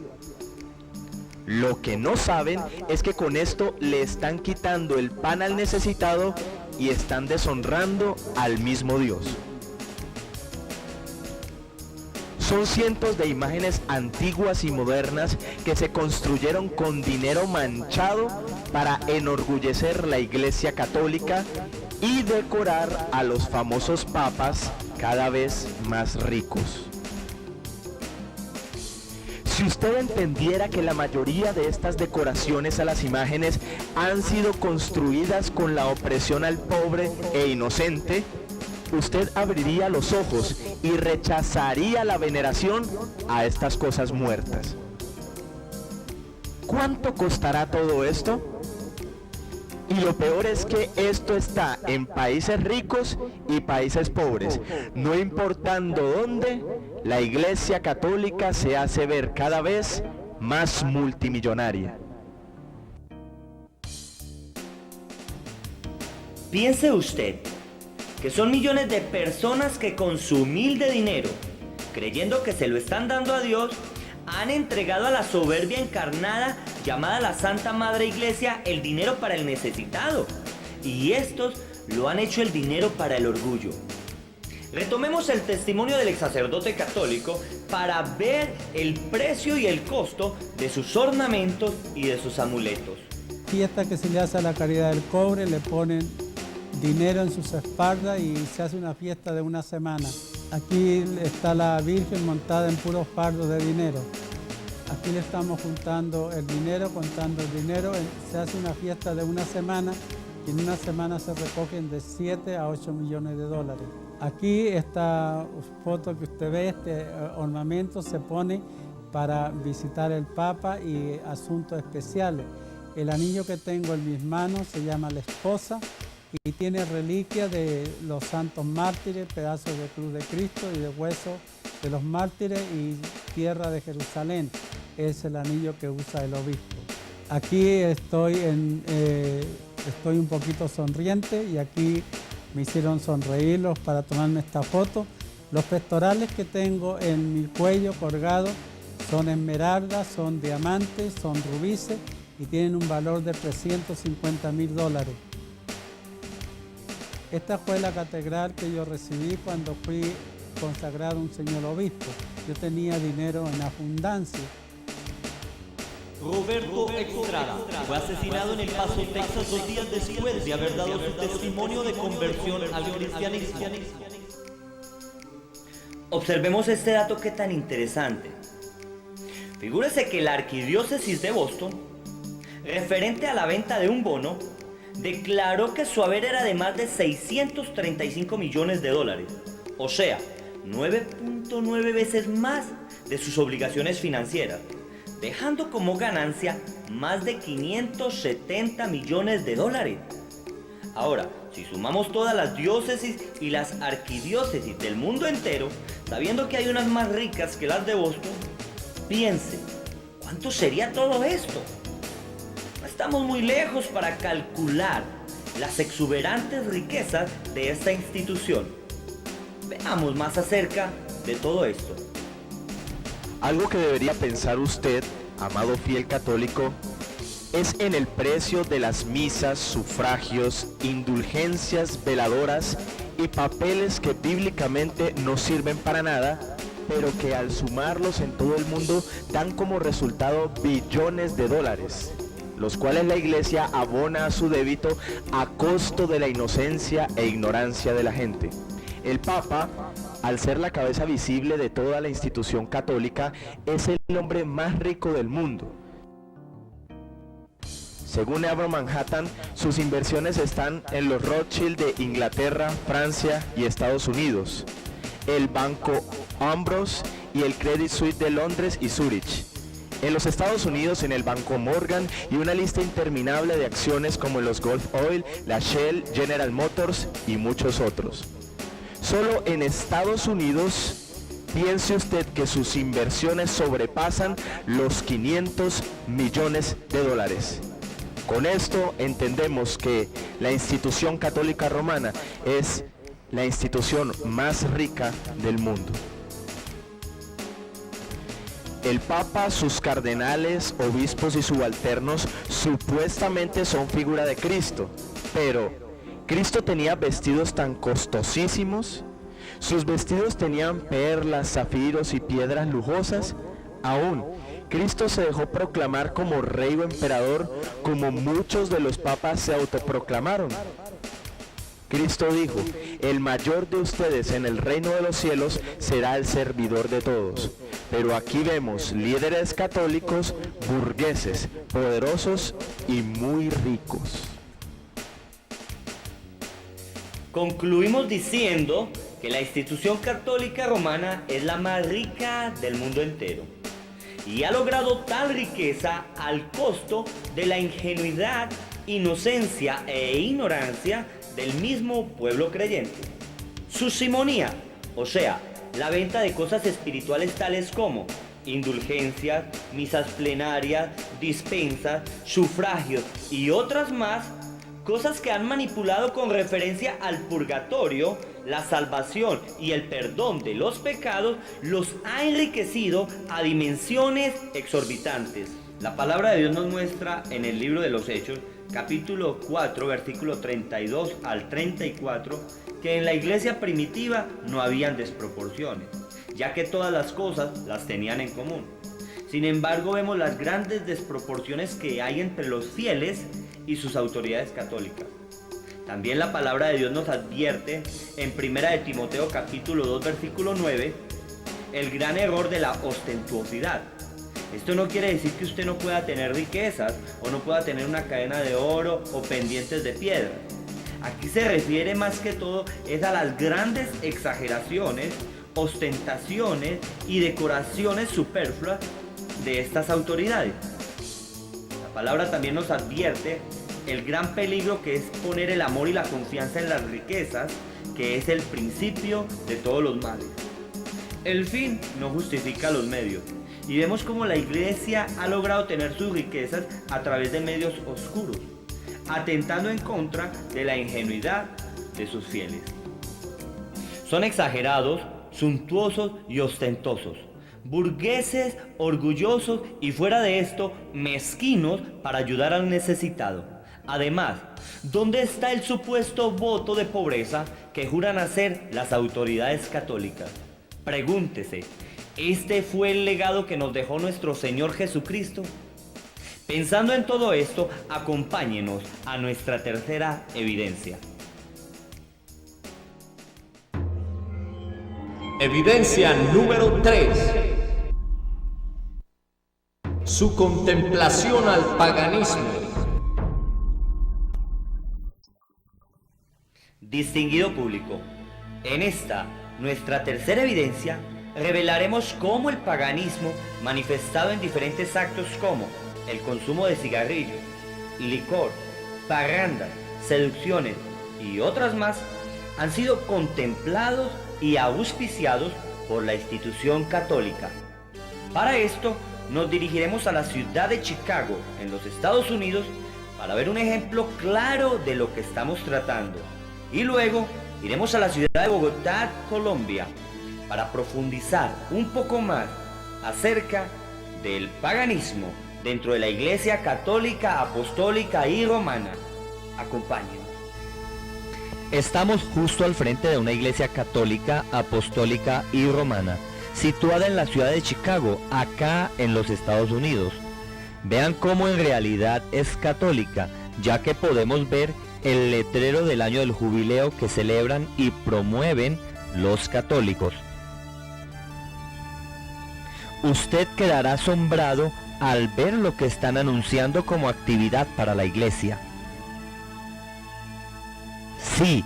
Lo que no saben es que con esto le están quitando el pan al necesitado y están deshonrando al mismo Dios. Son cientos de imágenes antiguas y modernas que se construyeron con dinero manchado para enorgullecer la Iglesia Católica y decorar a los famosos papas cada vez más ricos. Si usted entendiera que la mayoría de estas decoraciones a las imágenes han sido construidas con la opresión al pobre e inocente, usted abriría los ojos y rechazaría la veneración a estas cosas muertas. ¿Cuánto costará todo esto? Y lo peor es que esto está en países ricos y países pobres. No importando dónde, la Iglesia Católica se hace ver cada vez más multimillonaria. Piense usted que son millones de personas que con su humilde dinero, creyendo que se lo están dando a Dios, han entregado a la soberbia encarnada llamada la Santa Madre Iglesia el dinero para el necesitado, y estos lo han hecho el dinero para el orgullo. Retomemos el testimonio del ex sacerdote católico para ver el precio y el costo de sus ornamentos y de sus amuletos. Fiesta que se le hace a la Caridad del Cobre, le ponen dinero en sus espaldas y se hace una fiesta de una semana. Aquí está la Virgen montada en puros fardos de dinero. Aquí le estamos juntando el dinero, contando el dinero. Se hace una fiesta de una semana y en una semana se recogen de 7 a 8 millones de dólares. Aquí esta foto que usted ve, este ornamento se pone para visitar el Papa y asuntos especiales. El anillo que tengo en mis manos se llama La Esposa y tiene reliquias de los santos mártires, pedazos de cruz de Cristo y de huesos de los mártires y tierra de Jerusalén. Es el anillo que usa el obispo. Aquí estoy un poquito sonriente y aquí me hicieron sonreírlos para tomarme esta foto. Los pectorales que tengo en mi cuello colgado son esmeraldas, son diamantes, son rubíes y tienen un valor de $350,000. Esta fue la catedral que yo recibí cuando fui consagrado un señor obispo. Yo tenía dinero en abundancia. Roberto Estrada fue asesinado en El Paso, Texas, 2 días después de haber dado su testimonio de conversión al cristianismo. Observemos este dato que tan interesante. Figúrese que la arquidiócesis de Boston, referente a la venta de un bono, declaró que su haber era de más de $635 millones, o sea, 9.9 veces más de sus obligaciones financieras, dejando como ganancia más de $570 millones. Ahora, si sumamos todas las diócesis y las arquidiócesis del mundo entero, sabiendo que hay unas más ricas que las de Boston, piense, ¿cuánto sería todo esto? No estamos muy lejos para calcular las exuberantes riquezas de esta institución. Veamos más acerca de todo esto. Algo que debería pensar usted, amado fiel católico, es en el precio de las misas, sufragios, indulgencias, veladoras y papeles que bíblicamente no sirven para nada, pero que al sumarlos en todo el mundo dan como resultado billones de dólares, los cuales la Iglesia abona a su débito a costo de la inocencia e ignorancia de la gente. El Papa, al ser la cabeza visible de toda la institución católica, es el hombre más rico del mundo. Según Abro Manhattan, sus inversiones están en los Rothschild de Inglaterra, Francia y Estados Unidos, el Banco Ambrose y el Credit Suisse de Londres y Zurich. En los Estados Unidos, en el Banco Morgan y una lista interminable de acciones como en los Gulf Oil, la Shell, General Motors y muchos otros. Solo en Estados Unidos, piense usted que sus inversiones sobrepasan los 500 millones de dólares. Con esto entendemos que la institución católica romana es la institución más rica del mundo. El Papa, sus cardenales, obispos y subalternos supuestamente son figura de Cristo, pero ¿Cristo tenía vestidos tan costosísimos? ¿Sus vestidos tenían perlas, zafiros y piedras lujosas? Aún, Cristo se dejó proclamar como rey o emperador, como muchos de los papas se autoproclamaron. Cristo dijo, el mayor de ustedes en el reino de los cielos será el servidor de todos. Pero aquí vemos líderes católicos, burgueses, poderosos y muy ricos. Concluimos diciendo que la institución católica romana es la más rica del mundo entero y ha logrado tal riqueza al costo de la ingenuidad, inocencia e ignorancia del mismo pueblo creyente. Su simonía, o sea, la venta de cosas espirituales tales como indulgencias, misas plenarias, dispensas, sufragios y otras más, cosas que han manipulado con referencia al purgatorio, la salvación y el perdón de los pecados, los ha enriquecido a dimensiones exorbitantes. La palabra de Dios nos muestra en el libro de los Hechos, capítulo 4, versículo 32 al 34, que en la iglesia primitiva no habían desproporciones, ya que todas las cosas las tenían en común. Sin embargo, vemos las grandes desproporciones que hay entre los fieles y sus autoridades católicas. También la palabra de Dios nos advierte en 1 de Timoteo capítulo 2 versículo 9 el gran error de la ostentuosidad. Esto no quiere decir que usted no pueda tener riquezas o no pueda tener una cadena de oro o pendientes de piedra. Aquí se refiere más que todo es a las grandes exageraciones, ostentaciones y decoraciones superfluas de estas autoridades. La palabra también nos advierte el gran peligro que es poner el amor y la confianza en las riquezas, que es el principio de todos los males. El fin no justifica los medios, y vemos cómo la iglesia ha logrado tener sus riquezas a través de medios oscuros, atentando en contra de la ingenuidad de sus fieles. Son exagerados, suntuosos y ostentosos, burgueses, orgullosos y fuera de esto, mezquinos para ayudar al necesitado. Además, ¿dónde está el supuesto voto de pobreza que juran hacer las autoridades católicas? Pregúntese, ¿este fue el legado que nos dejó nuestro Señor Jesucristo? Pensando en todo esto, acompáñenos a nuestra tercera evidencia. Evidencia número 3. Su contemplación al paganismo. Distinguido público, en esta, nuestra tercera evidencia, revelaremos cómo el paganismo, manifestado en diferentes actos como el consumo de cigarrillos, licor, parrandas, seducciones y otras más han sido contemplados y auspiciados por la institución católica. Para esto, nos dirigiremos a la ciudad de Chicago, en los Estados Unidos, para ver un ejemplo claro de lo que estamos tratando. Y luego iremos a la ciudad de Bogotá, Colombia, para profundizar un poco más acerca del paganismo dentro de la Iglesia Católica, Apostólica y Romana. Acompáñenos. Estamos justo al frente de una iglesia católica, apostólica y romana, situada en la ciudad de Chicago, acá en los Estados Unidos. Vean cómo en realidad es católica, ya que podemos ver el letrero del año del jubileo que celebran y promueven los católicos. Usted quedará asombrado al ver lo que están anunciando como actividad para la iglesia. Sí,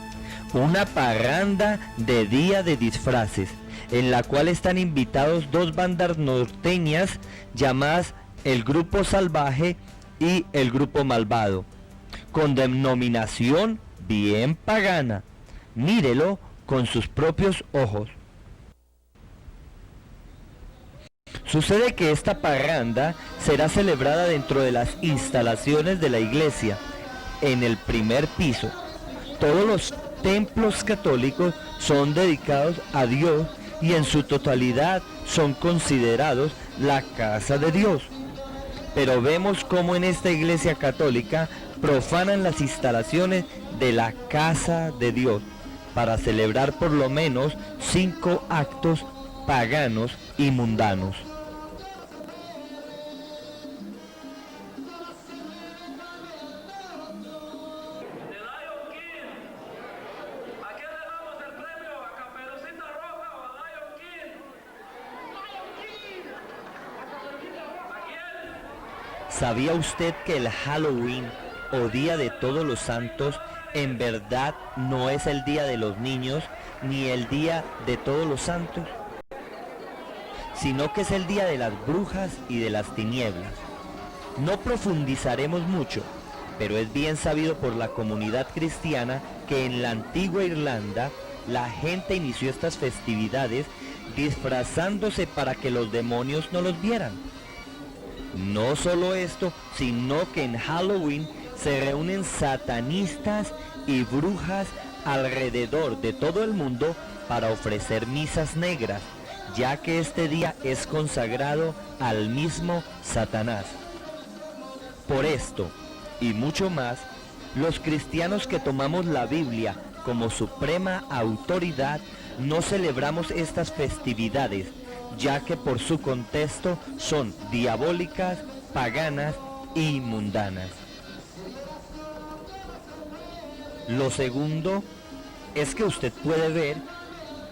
una parranda de día de disfraces, en la cual están invitados dos bandas norteñas llamadas el Grupo Salvaje y el Grupo Malvado, con denominación bien pagana. Mírelo con sus propios ojos. Sucede que esta parranda será celebrada dentro de las instalaciones de la iglesia, en el primer piso. Todos los templos católicos son dedicados a Dios y en su totalidad son considerados la casa de Dios. Pero vemos cómo en esta iglesia católica profanan las instalaciones de la casa de Dios para celebrar por lo menos 5 actos paganos y mundanos. ¿Sabía usted que el Halloween o Día de Todos los Santos en verdad no es el Día de los Niños ni el Día de Todos los Santos, sino que es el Día de las Brujas y de las Tinieblas? No profundizaremos mucho, pero es bien sabido por la comunidad cristiana que en la antigua Irlanda la gente inició estas festividades disfrazándose para que los demonios no los vieran. No solo esto, sino que en Halloween se reúnen satanistas y brujas alrededor de todo el mundo para ofrecer misas negras, ya que este día es consagrado al mismo Satanás. Por esto, y mucho más, los cristianos que tomamos la Biblia como suprema autoridad, no celebramos estas festividades, ya que por su contexto son diabólicas, paganas y mundanas. Lo segundo es que usted puede ver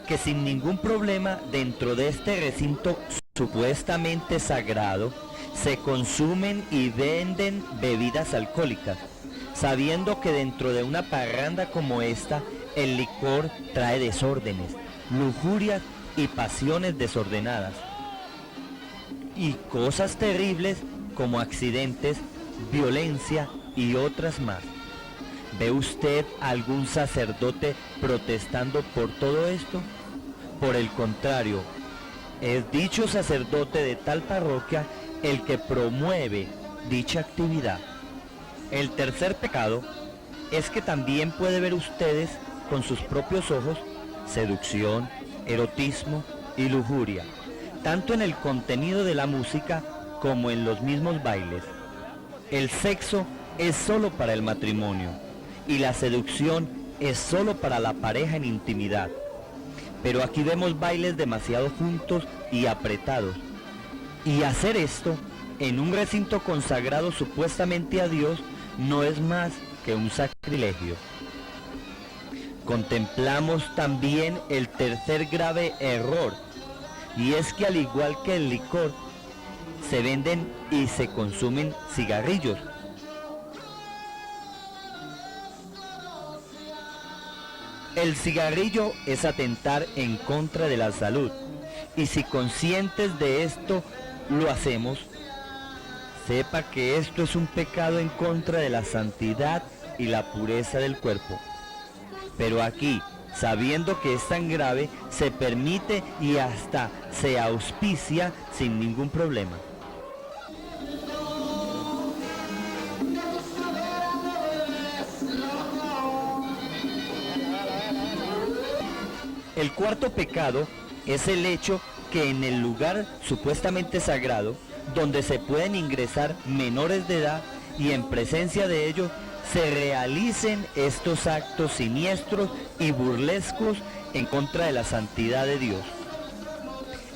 que sin ningún problema dentro de este recinto supuestamente sagrado se consumen y venden bebidas alcohólicas, sabiendo que dentro de una parranda como esta el licor trae desórdenes, lujurias y pasiones desordenadas, y cosas terribles como accidentes, violencia y otras más. ¿Ve usted algún sacerdote protestando por todo esto? Por el contrario, es dicho sacerdote de tal parroquia el que promueve dicha actividad. El tercer pecado es que también puede ver ustedes con sus propios ojos seducción, erotismo y lujuria, tanto en el contenido de la música como en los mismos bailes. El sexo es solo para el matrimonio y la seducción es solo para la pareja en intimidad. Pero aquí vemos bailes demasiado juntos y apretados. Y hacer esto en un recinto consagrado supuestamente a Dios no es más que un sacrilegio. Contemplamos también el tercer grave error, y es que al igual que el licor, se venden y se consumen cigarrillos. El cigarrillo es atentar en contra de la salud, y si conscientes de esto lo hacemos, sepa que esto es un pecado en contra de la santidad y la pureza del cuerpo. Pero aquí, sabiendo que es tan grave, se permite y hasta se auspicia sin ningún problema. El cuarto pecado es el hecho que en el lugar supuestamente sagrado, donde se pueden ingresar menores de edad y en presencia de ellos, se realicen estos actos siniestros y burlescos en contra de la santidad de Dios.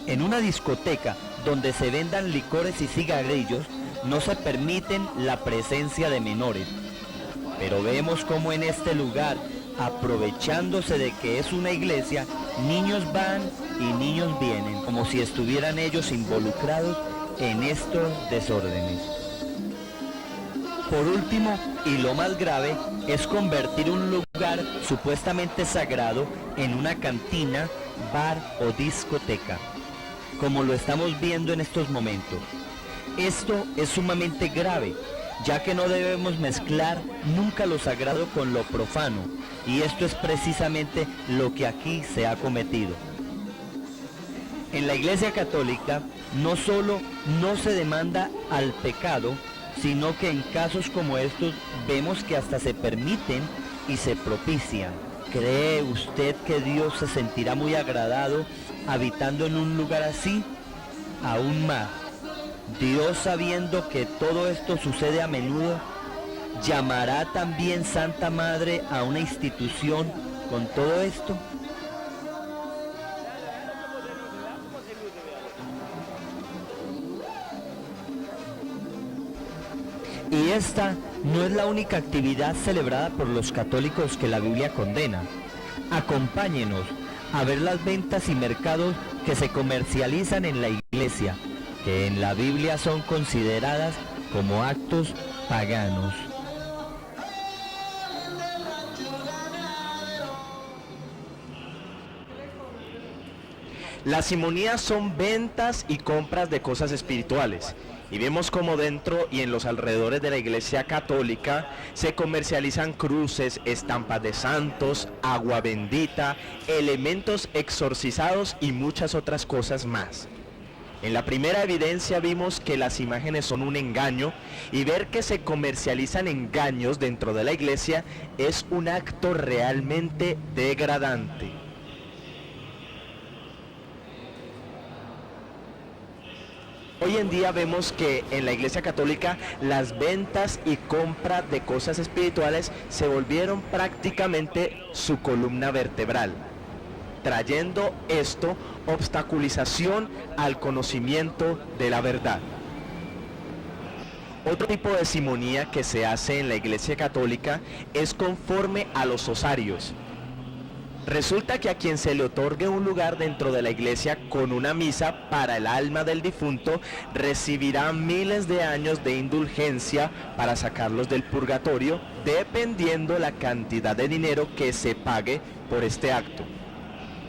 En una discoteca donde se vendan licores y cigarrillos, no se permiten la presencia de menores. Pero vemos cómo en este lugar, aprovechándose de que es una iglesia, niños van y niños vienen, como si estuvieran ellos involucrados en estos desórdenes. Por último, y lo más grave, es convertir un lugar supuestamente sagrado en una cantina, bar o discoteca, como lo estamos viendo en estos momentos. Esto es sumamente grave, ya que no debemos mezclar nunca lo sagrado con lo profano, y esto es precisamente lo que aquí se ha cometido. En la Iglesia Católica no solo no se demanda al pecado, sino que en casos como estos vemos que hasta se permiten y se propician. ¿Cree usted que Dios se sentirá muy agradado habitando en un lugar así? Aún más, Dios, sabiendo que todo esto sucede a menudo, ¿llamará también Santa Madre a una institución con todo esto? Y esta no es la única actividad celebrada por los católicos que la Biblia condena. Acompáñenos a ver las ventas y mercados que se comercializan en la iglesia, que en la Biblia son consideradas como actos paganos. Las simonías son ventas y compras de cosas espirituales. Y vemos como dentro y en los alrededores de la Iglesia Católica se comercializan cruces, estampas de santos, agua bendita, elementos exorcizados y muchas otras cosas más. En la primera evidencia vimos que las imágenes son un engaño, y ver que se comercializan engaños dentro de la iglesia es un acto realmente degradante. Hoy en día vemos que en la Iglesia Católica las ventas y compra de cosas espirituales se volvieron prácticamente su columna vertebral, trayendo esto obstaculización al conocimiento de la verdad. Otro tipo de simonía que se hace en la Iglesia Católica es conforme a los osarios. Resulta que a quien se le otorgue un lugar dentro de la iglesia con una misa para el alma del difunto, recibirá miles de años de indulgencia para sacarlos del purgatorio, dependiendo la cantidad de dinero que se pague por este acto.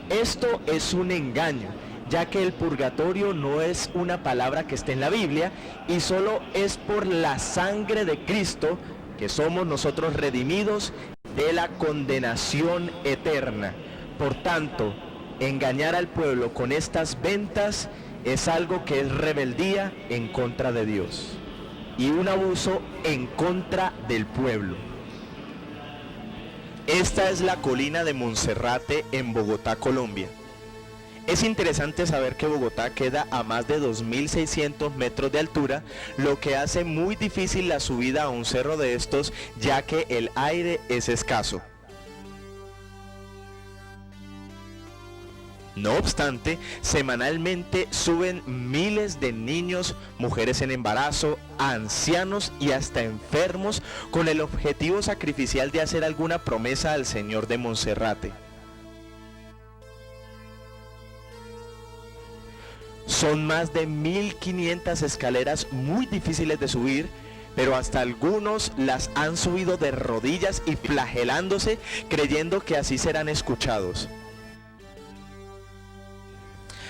Esto es un engaño, ya que el purgatorio no es una palabra que esté en la Biblia, y solo es por la sangre de Cristo que somos nosotros redimidos de la condenación eterna. Por tanto, engañar al pueblo con estas ventas es algo que es rebeldía en contra de Dios y un abuso en contra del pueblo. Esta es la colina de Monserrate en Bogotá, Colombia. Es interesante saber que Bogotá queda a más de 2.600 metros de altura, lo que hace muy difícil la subida a un cerro de estos, ya que el aire es escaso. No obstante, semanalmente suben miles de niños, mujeres en embarazo, ancianos y hasta enfermos, con el objetivo sacrificial de hacer alguna promesa al Señor de Monserrate. Son más de 1.500 escaleras muy difíciles de subir, pero hasta algunos las han subido de rodillas y flagelándose, creyendo que así serán escuchados.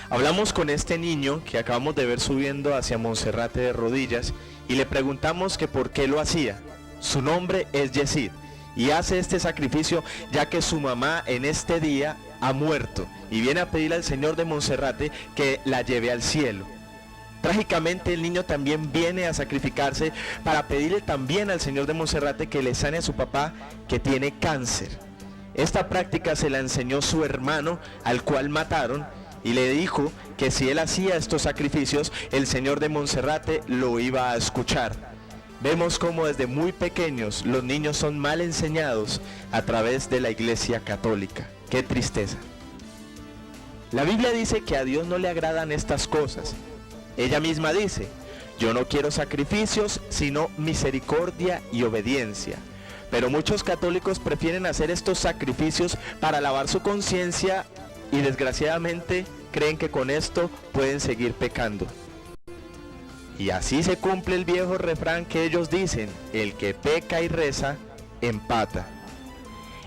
Hablamos con este niño que acabamos de ver subiendo hacia Monserrate de rodillas y le preguntamos que por qué lo hacía. Su nombre es Yesid y hace este sacrificio ya que su mamá en este día ha muerto y viene a pedirle al Señor de Monserrate que la lleve al cielo. Trágicamente el niño también viene a sacrificarse para pedirle también al Señor de Monserrate que le sane a su papá que tiene cáncer. Esta práctica se la enseñó su hermano, al cual mataron, y le dijo que si él hacía estos sacrificios, el Señor de Monserrate lo iba a escuchar. Vemos cómo desde muy pequeños los niños son mal enseñados a través de la Iglesia Católica. ¡Qué tristeza! La Biblia dice que a Dios no le agradan estas cosas. Ella misma dice, yo no quiero sacrificios, sino misericordia y obediencia. Pero muchos católicos prefieren hacer estos sacrificios para lavar su conciencia y desgraciadamente creen que con esto pueden seguir pecando. Y así se cumple el viejo refrán que ellos dicen, el que peca y reza, empata.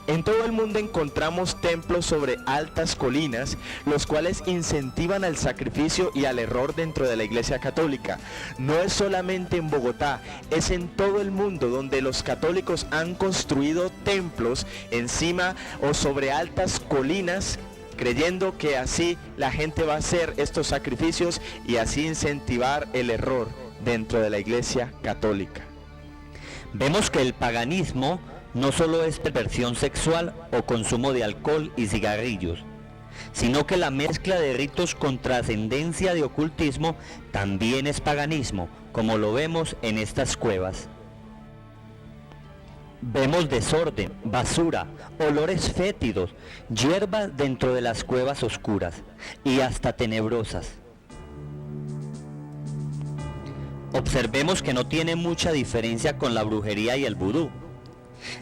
En todo el mundo encontramos templos sobre altas colinas, los cuales incentivan al sacrificio y al error dentro de la Iglesia Católica. No es solamente en Bogotá, es en todo el mundo donde los católicos han construido templos encima o sobre altas colinas, creyendo que así la gente va a hacer estos sacrificios y así incentivar el error dentro de la Iglesia Católica. Vemos que el paganismo no solo es perversión sexual o consumo de alcohol y cigarrillos, sino que la mezcla de ritos con trascendencia de ocultismo también es paganismo, como lo vemos en estas cuevas. Vemos desorden, basura, olores fétidos, hierbas dentro de las cuevas oscuras y hasta tenebrosas. Observemos que no tiene mucha diferencia con la brujería y el vudú,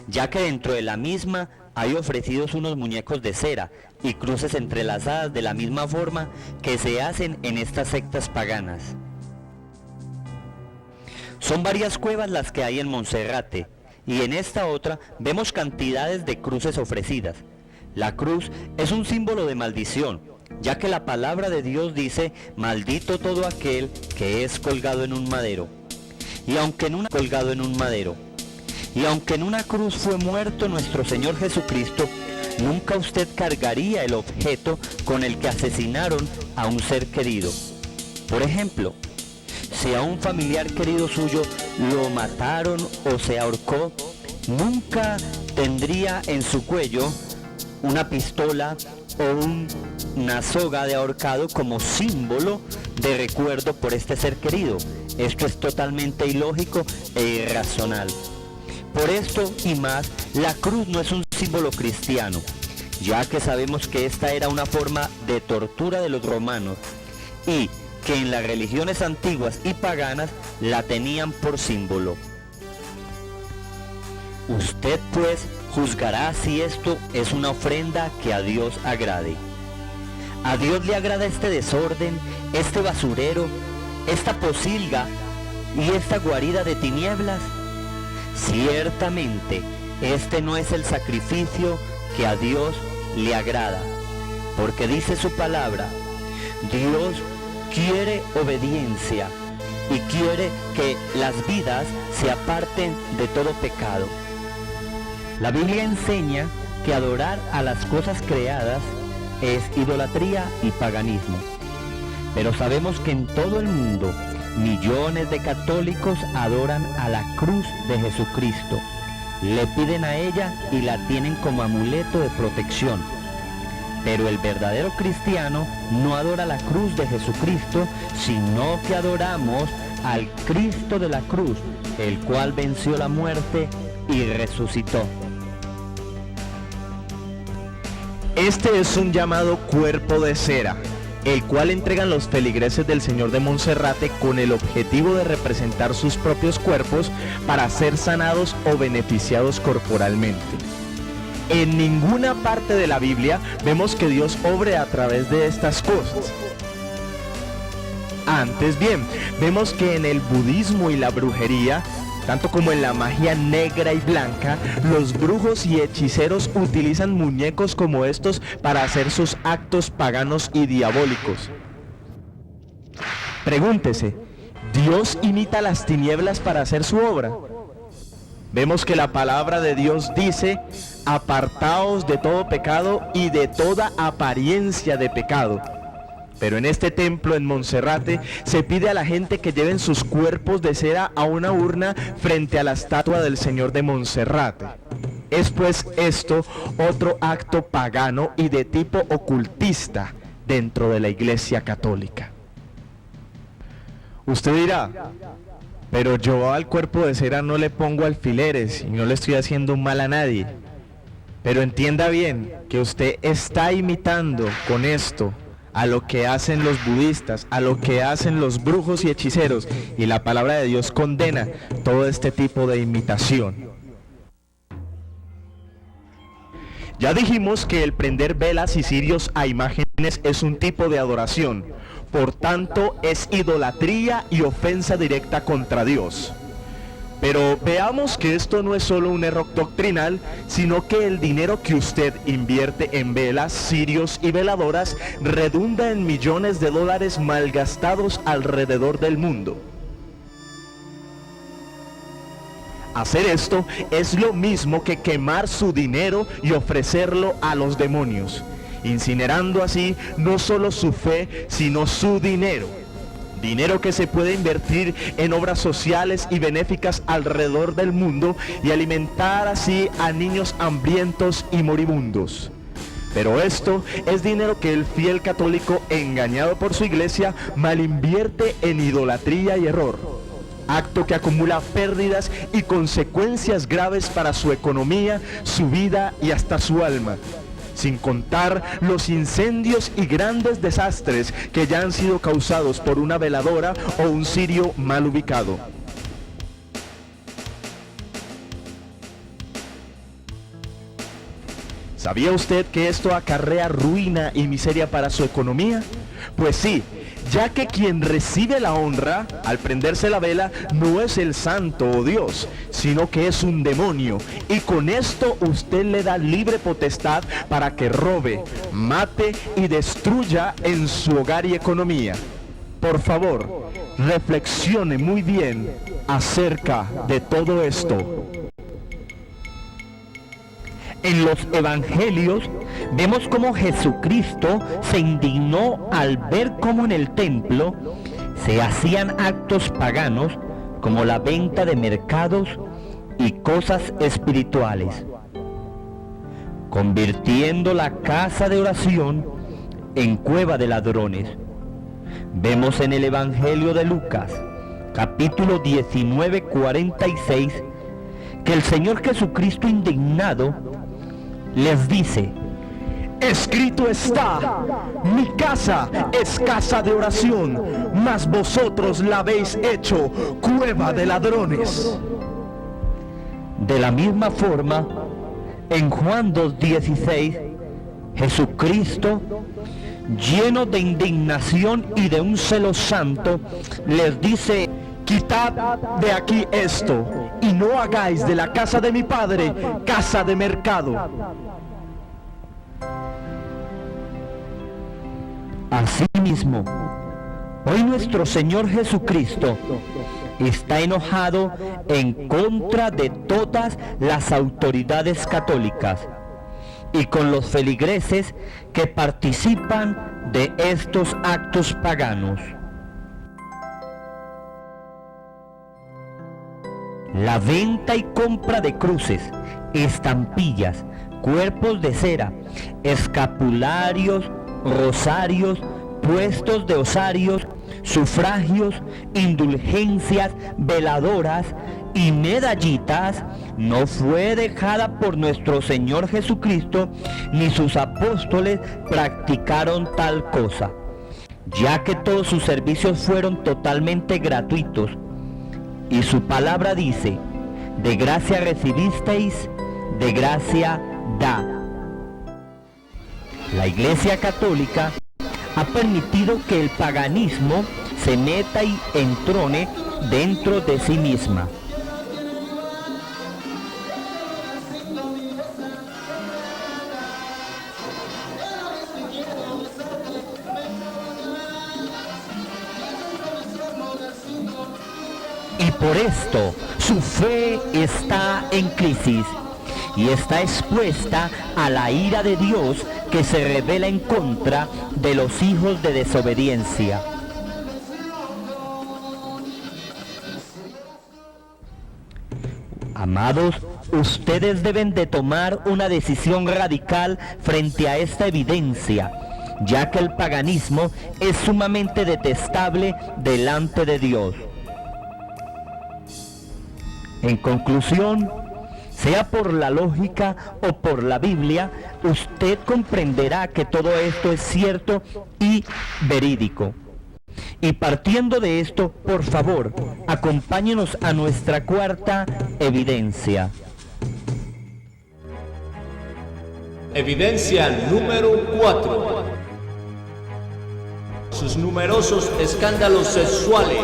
ya que dentro de la misma hay ofrecidos unos muñecos de cera y cruces entrelazadas de la misma forma que se hacen en estas sectas paganas. Son varias cuevas las que hay en Monserrate, y en esta otra vemos cantidades de cruces ofrecidas. La cruz es un símbolo de maldición, ya que la palabra de Dios dice, maldito todo aquel que es colgado en un madero. Y aunque en una cruz fue muerto nuestro Señor Jesucristo, nunca usted cargaría el objeto con el que asesinaron a un ser querido. Por ejemplo, si a un familiar querido suyo lo mataron o se ahorcó, nunca tendría en su cuello una pistola o una soga de ahorcado como símbolo de recuerdo por este ser querido. Esto es totalmente ilógico e irracional. Por esto y más, la cruz no es un símbolo cristiano, ya que sabemos que esta era una forma de tortura de los romanos y que en las religiones antiguas y paganas la tenían por símbolo. Usted pues juzgará si esto es una ofrenda que a Dios agrade. ¿A Dios le agrada este desorden, este basurero, esta posilga y esta guarida de tinieblas? Ciertamente, este no es el sacrificio que a Dios le agrada, porque dice su palabra, Dios quiere obediencia y quiere que las vidas se aparten de todo pecado. La Biblia enseña que adorar a las cosas creadas es idolatría y paganismo, pero sabemos que en todo el mundo millones de católicos adoran a la cruz de Jesucristo, le piden a ella y la tienen como amuleto de protección. Pero el verdadero cristiano no adora la cruz de Jesucristo, sino que adoramos al Cristo de la cruz, el cual venció la muerte y resucitó. Este es un llamado cuerpo de cera, el cual entregan los feligreses del Señor de Monserrate con el objetivo de representar sus propios cuerpos para ser sanados o beneficiados corporalmente. En ninguna parte de la Biblia vemos que Dios obre a través de estas cosas. Antes bien, vemos que en el budismo y la brujería, tanto como en la magia negra y blanca, los brujos y hechiceros utilizan muñecos como estos para hacer sus actos paganos y diabólicos. Pregúntese, ¿Dios imita las tinieblas para hacer su obra? Vemos que la palabra de Dios dice: apartaos de todo pecado y de toda apariencia de pecado. Pero en este templo en Monserrate se pide a la gente que lleven sus cuerpos de cera a una urna frente a la estatua del Señor de Monserrate. Es pues esto otro acto pagano y de tipo ocultista dentro de la Iglesia Católica. Usted dirá: pero yo al cuerpo de cera no le pongo alfileres y no le estoy haciendo un mal a nadie. Pero entienda bien que usted está imitando con esto a lo que hacen los budistas, a lo que hacen los brujos y hechiceros, y la palabra de Dios condena todo este tipo de imitación. Ya dijimos que el prender velas y cirios a imágenes es un tipo de adoración, por tanto es idolatría y ofensa directa contra Dios. Pero veamos que esto no es solo un error doctrinal, sino que el dinero que usted invierte en velas, cirios y veladoras redunda en millones de dólares malgastados alrededor del mundo. Hacer esto es lo mismo que quemar su dinero y ofrecerlo a los demonios, incinerando así no solo su fe, sino su dinero. Dinero que se puede invertir en obras sociales y benéficas alrededor del mundo y alimentar así a niños hambrientos y moribundos. Pero esto es dinero que el fiel católico, engañado por su iglesia, malinvierte en idolatría y error, acto que acumula pérdidas y consecuencias graves para su economía, su vida y hasta su alma. Sin contar los incendios y grandes desastres que ya han sido causados por una veladora o un cirio mal ubicado. ¿Sabía usted que esto acarrea ruina y miseria para su economía? Pues sí, ya que quien recibe la honra al prenderse la vela no es el santo o Dios, sino que es un demonio, y con esto usted le da libre potestad para que robe, mate y destruya en su hogar y economía. Por favor, reflexione muy bien acerca de todo esto. En los evangelios vemos cómo Jesucristo se indignó al ver cómo en el templo se hacían actos paganos como la venta de mercados y cosas espirituales, convirtiendo la casa de oración en cueva de ladrones. Vemos en el Evangelio de Lucas, capítulo 19, 46, que el Señor Jesucristo indignado les dice: escrito está, mi casa es casa de oración, mas vosotros la habéis hecho cueva de ladrones. De la misma forma, en Juan 2:16, Jesucristo, lleno de indignación y de un celo santo, les dice: quitad de aquí esto, y no hagáis de la casa de mi Padre casa de mercado. Asimismo, hoy nuestro Señor Jesucristo está enojado en contra de todas las autoridades católicas y con los feligreses que participan de estos actos paganos. La venta y compra de cruces, estampillas, cuerpos de cera, escapularios, rosarios, puestos de osarios, sufragios, indulgencias, veladoras y medallitas no fue dejada por nuestro Señor Jesucristo, ni sus apóstoles practicaron tal cosa, ya que todos sus servicios fueron totalmente gratuitos. Y su palabra dice: de gracia recibisteis, de gracia da. La Iglesia Católica ha permitido que el paganismo se meta y entrone dentro de sí misma. Y por esto su fe está en crisis y está expuesta a la ira de Dios que se revela en contra de los hijos de desobediencia. Amados, ustedes deben de tomar una decisión radical frente a esta evidencia, ya que el paganismo es sumamente detestable delante de Dios. En conclusión, sea por la lógica o por la Biblia, usted comprenderá que todo esto es cierto y verídico. Y partiendo de esto, por favor, acompáñenos a nuestra cuarta evidencia. Evidencia número 4. Sus numerosos escándalos sexuales.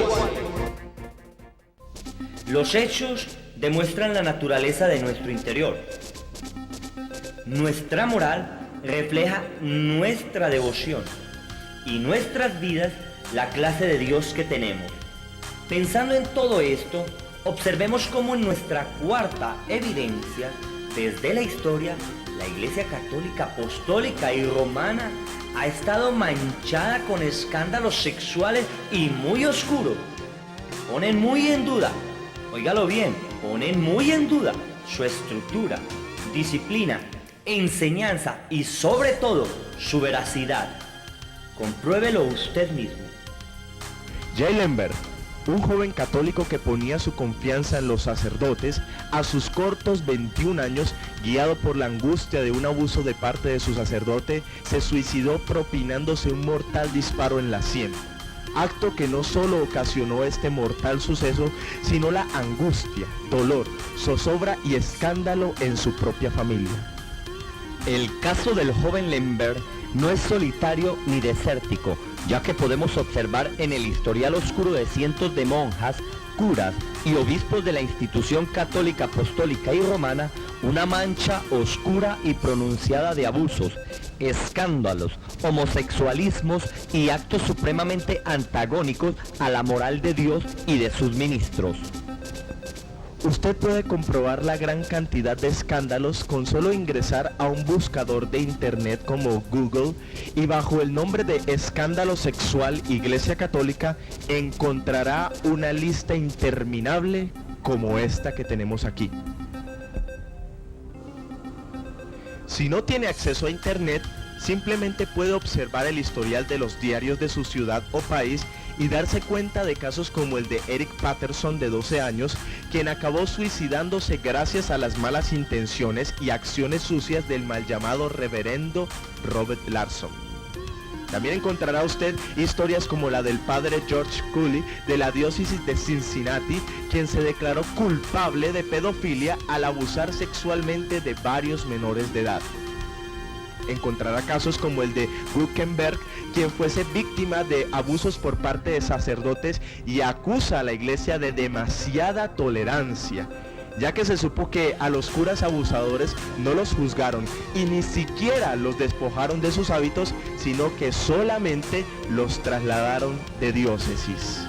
Los hechos demuestran la naturaleza de nuestro interior. Nuestra moral refleja nuestra devoción y nuestras vidas la clase de Dios que tenemos. Pensando en todo esto, observemos cómo en nuestra cuarta evidencia, desde la historia, la Iglesia Católica, Apostólica y Romana ha estado manchada con escándalos sexuales y muy oscuros. Ponen muy en duda, óigalo bien, ponen muy en duda su estructura, disciplina, enseñanza y sobre todo su veracidad. Compruébelo usted mismo. J. Lemberg, un joven católico que ponía su confianza en los sacerdotes, a sus cortos 21 años, guiado por la angustia de un abuso de parte de su sacerdote, se suicidó propinándose un mortal disparo en la sien. Acto que no solo ocasionó este mortal suceso, sino la angustia, dolor, zozobra y escándalo en su propia familia. El caso del joven Lemberg no es solitario ni desértico, ya que podemos observar en el historial oscuro de cientos de monjas, curas y obispos de la institución católica, apostólica y romana una mancha oscura y pronunciada de abusos, escándalos, homosexualismos y actos supremamente antagónicos a la moral de Dios y de sus ministros. Usted puede comprobar la gran cantidad de escándalos con solo ingresar a un buscador de internet como Google y bajo el nombre de escándalo sexual Iglesia Católica encontrará una lista interminable como esta que tenemos aquí. Si no tiene acceso a internet, simplemente puede observar el historial de los diarios de su ciudad o país y darse cuenta de casos como el de Eric Patterson, de 12 años, quien acabó suicidándose gracias a las malas intenciones y acciones sucias del mal llamado reverendo Robert Larson. También encontrará usted historias como la del padre George Cooley de la diócesis de Cincinnati, quien se declaró culpable de pedofilia al abusar sexualmente de varios menores de edad. Encontrará casos como el de Guckenberg, quien fuese víctima de abusos por parte de sacerdotes y acusa a la iglesia de demasiada tolerancia, ya que se supo que a los curas abusadores no los juzgaron y ni siquiera los despojaron de sus hábitos, sino que solamente los trasladaron de diócesis.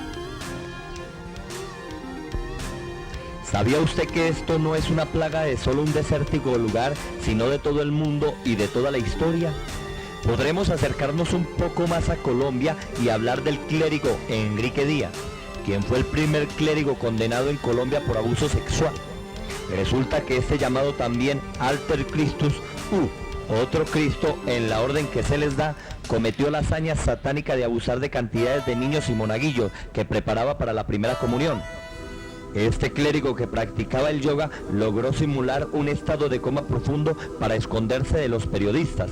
¿Sabía usted que esto no es una plaga de solo un desértico lugar, sino de todo el mundo y de toda la historia? Podremos acercarnos un poco más a Colombia y hablar del clérigo Enrique Díaz, quien fue el primer clérigo condenado en Colombia por abuso sexual. Resulta que este llamado también Alter Christus otro Cristo en la orden que se les da, cometió la hazaña satánica de abusar de cantidades de niños y monaguillos que preparaba para la primera comunión. Este clérigo que practicaba el yoga logró simular un estado de coma profundo para esconderse de los periodistas.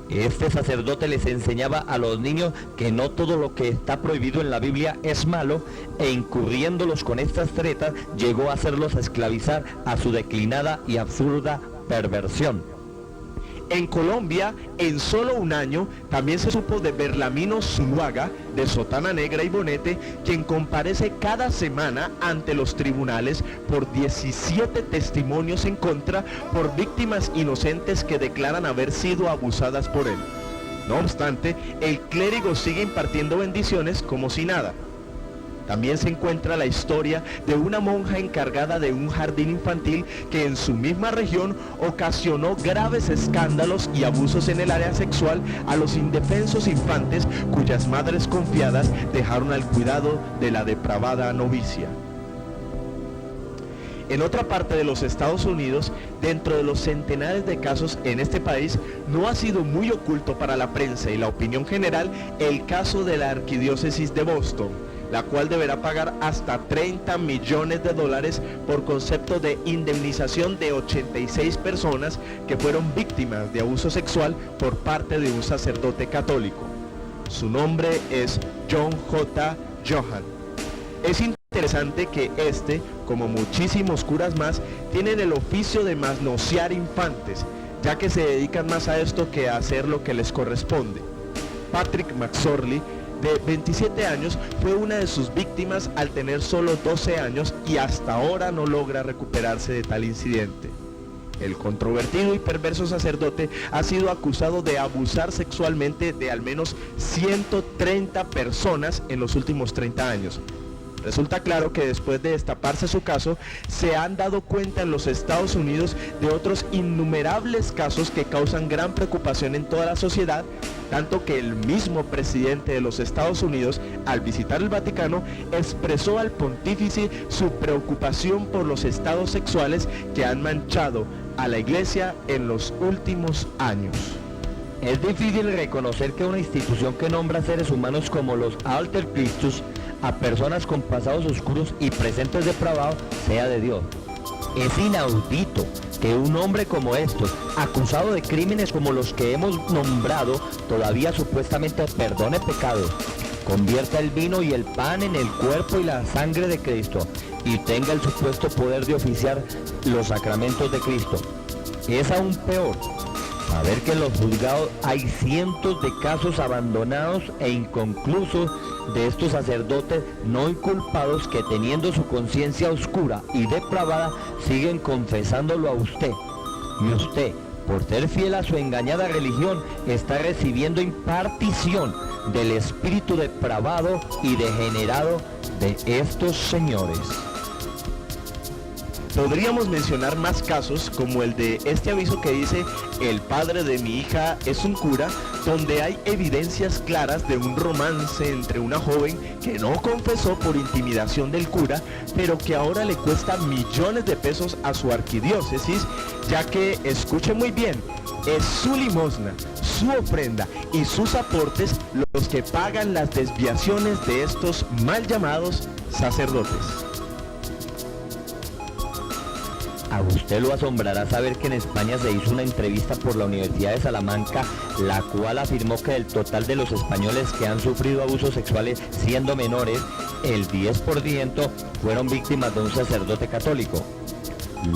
Este sacerdote les enseñaba a los niños que no todo lo que está prohibido en la Biblia es malo, e incurriéndolos con estas tretas llegó a hacerlos esclavizar a su declinada y absurda perversión. En Colombia, en solo un año, también se supo de Berlamino Zuluaga, de sotana negra y bonete, quien comparece cada semana ante los tribunales por 17 testimonios en contra por víctimas inocentes que declaran haber sido abusadas por él. No obstante, el clérigo sigue impartiendo bendiciones como si nada. También se encuentra la historia de una monja encargada de un jardín infantil que en su misma región ocasionó graves escándalos y abusos en el área sexual a los indefensos infantes cuyas madres confiadas dejaron al cuidado de la depravada novicia. En otra parte de los Estados Unidos, dentro de los centenares de casos en este país, no ha sido muy oculto para la prensa y la opinión general el caso de la Arquidiócesis de Boston, la cual deberá pagar hasta $30 millones por concepto de indemnización de 86 personas que fueron víctimas de abuso sexual por parte de un sacerdote católico. Su nombre es John J. Johan. Es interesante que como muchísimos curas más, tienen el oficio de manosear infantes, ya que se dedican más a esto que a hacer lo que les corresponde. Patrick McSorley, de 27 años, fue una de sus víctimas al tener solo 12 años y hasta ahora no logra recuperarse de tal incidente. El controvertido y perverso sacerdote ha sido acusado de abusar sexualmente de al menos 130 personas en los últimos 30 años. Resulta claro que después de destaparse su caso, se han dado cuenta en los Estados Unidos de otros innumerables casos que causan gran preocupación en toda la sociedad, tanto que el mismo presidente de los Estados Unidos, al visitar el Vaticano, expresó al pontífice su preocupación por los estados sexuales que han manchado a la Iglesia en los últimos años. Es difícil reconocer que una institución que nombra seres humanos como los Alter Christus a personas con pasados oscuros y presentes depravados sea de Dios. Es inaudito que un hombre como estos, acusado de crímenes como los que hemos nombrado, todavía supuestamente perdone pecados, convierta el vino y el pan en el cuerpo y la sangre de Cristo y tenga el supuesto poder de oficiar los sacramentos de Cristo. Es aún peor saber que en los juzgados hay cientos de casos abandonados e inconclusos de estos sacerdotes no inculpados que, teniendo su conciencia oscura y depravada, siguen confesándolo a usted. Y usted, por ser fiel a su engañada religión, está recibiendo impartición del espíritu depravado y degenerado de estos señores. Podríamos mencionar más casos como el de este aviso que dice: el padre de mi hija es un cura, donde hay evidencias claras de un romance entre una joven que no confesó por intimidación del cura, pero que ahora le cuesta millones de pesos a su arquidiócesis, ya que, escuche muy bien, es su limosna, su ofrenda y sus aportes los que pagan las desviaciones de estos mal llamados sacerdotes. A usted lo asombrará saber que en España se hizo una entrevista por la Universidad de Salamanca, la cual afirmó que del total de los españoles que han sufrido abusos sexuales siendo menores, el 10% fueron víctimas de un sacerdote católico.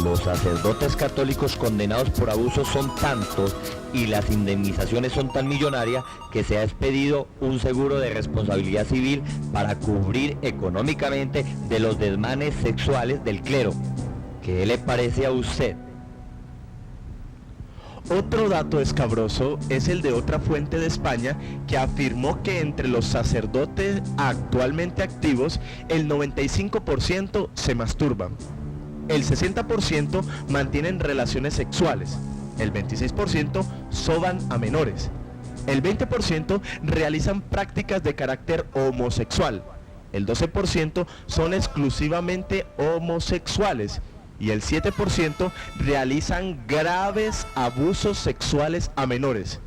Los sacerdotes católicos condenados por abusos son tantos y las indemnizaciones son tan millonarias que se ha expedido un seguro de responsabilidad civil para cubrir económicamente de los desmanes sexuales del clero. ¿Qué le parece a usted? Otro dato escabroso es el de otra fuente de España que afirmó que entre los sacerdotes actualmente activos, el 95% se masturban, el 60% mantienen relaciones sexuales, el 26% soban a menores, el 20% realizan prácticas de carácter homosexual, el 12% son exclusivamente homosexuales, y el 7% realizan graves abusos sexuales a menores.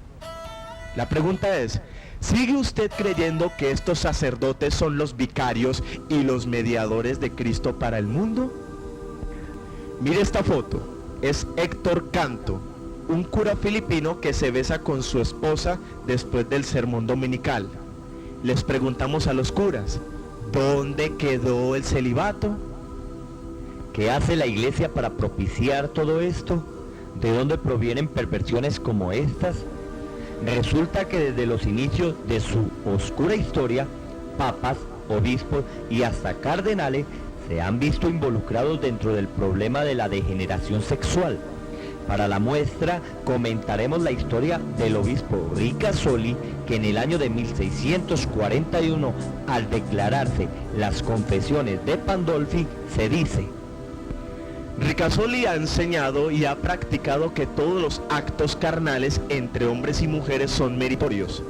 La pregunta es, ¿sigue usted creyendo que estos sacerdotes son los vicarios y los mediadores de Cristo para el mundo? Mire esta foto, es Héctor Canto, un cura filipino que se besa con su esposa después del sermón dominical. Les preguntamos a los curas, ¿dónde quedó el celibato? ¿Qué hace la Iglesia para propiciar todo esto? ¿De dónde provienen perversiones como estas? Resulta que desde los inicios de su oscura historia, papas, obispos y hasta cardenales se han visto involucrados dentro del problema de la degeneración sexual. Para la muestra comentaremos la historia del obispo Ricasoli, que en el año de 1641, al declararse las confesiones de Pandolfi, se dice: Ricasoli ha enseñado y ha practicado que todos los actos carnales entre hombres y mujeres son meritorios.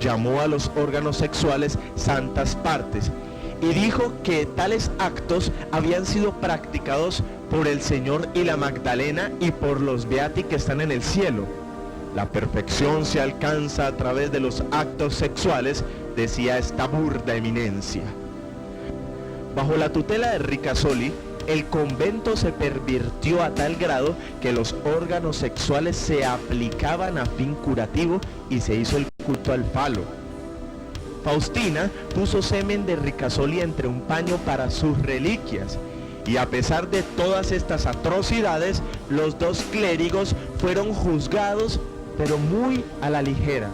Llamó a los órganos sexuales santas partes y dijo que tales actos habían sido practicados por el Señor y la Magdalena y por los beati que están en el cielo. La perfección se alcanza a través de los actos sexuales, decía esta burda eminencia. Bajo la tutela de Ricasoli, el convento se pervirtió a tal grado que los órganos sexuales se aplicaban a fin curativo y se hizo el culto al falo. Faustina puso semen de Ricasoli entre un paño para sus reliquias, y a pesar de todas estas atrocidades, los dos clérigos fueron juzgados, pero muy a la ligera.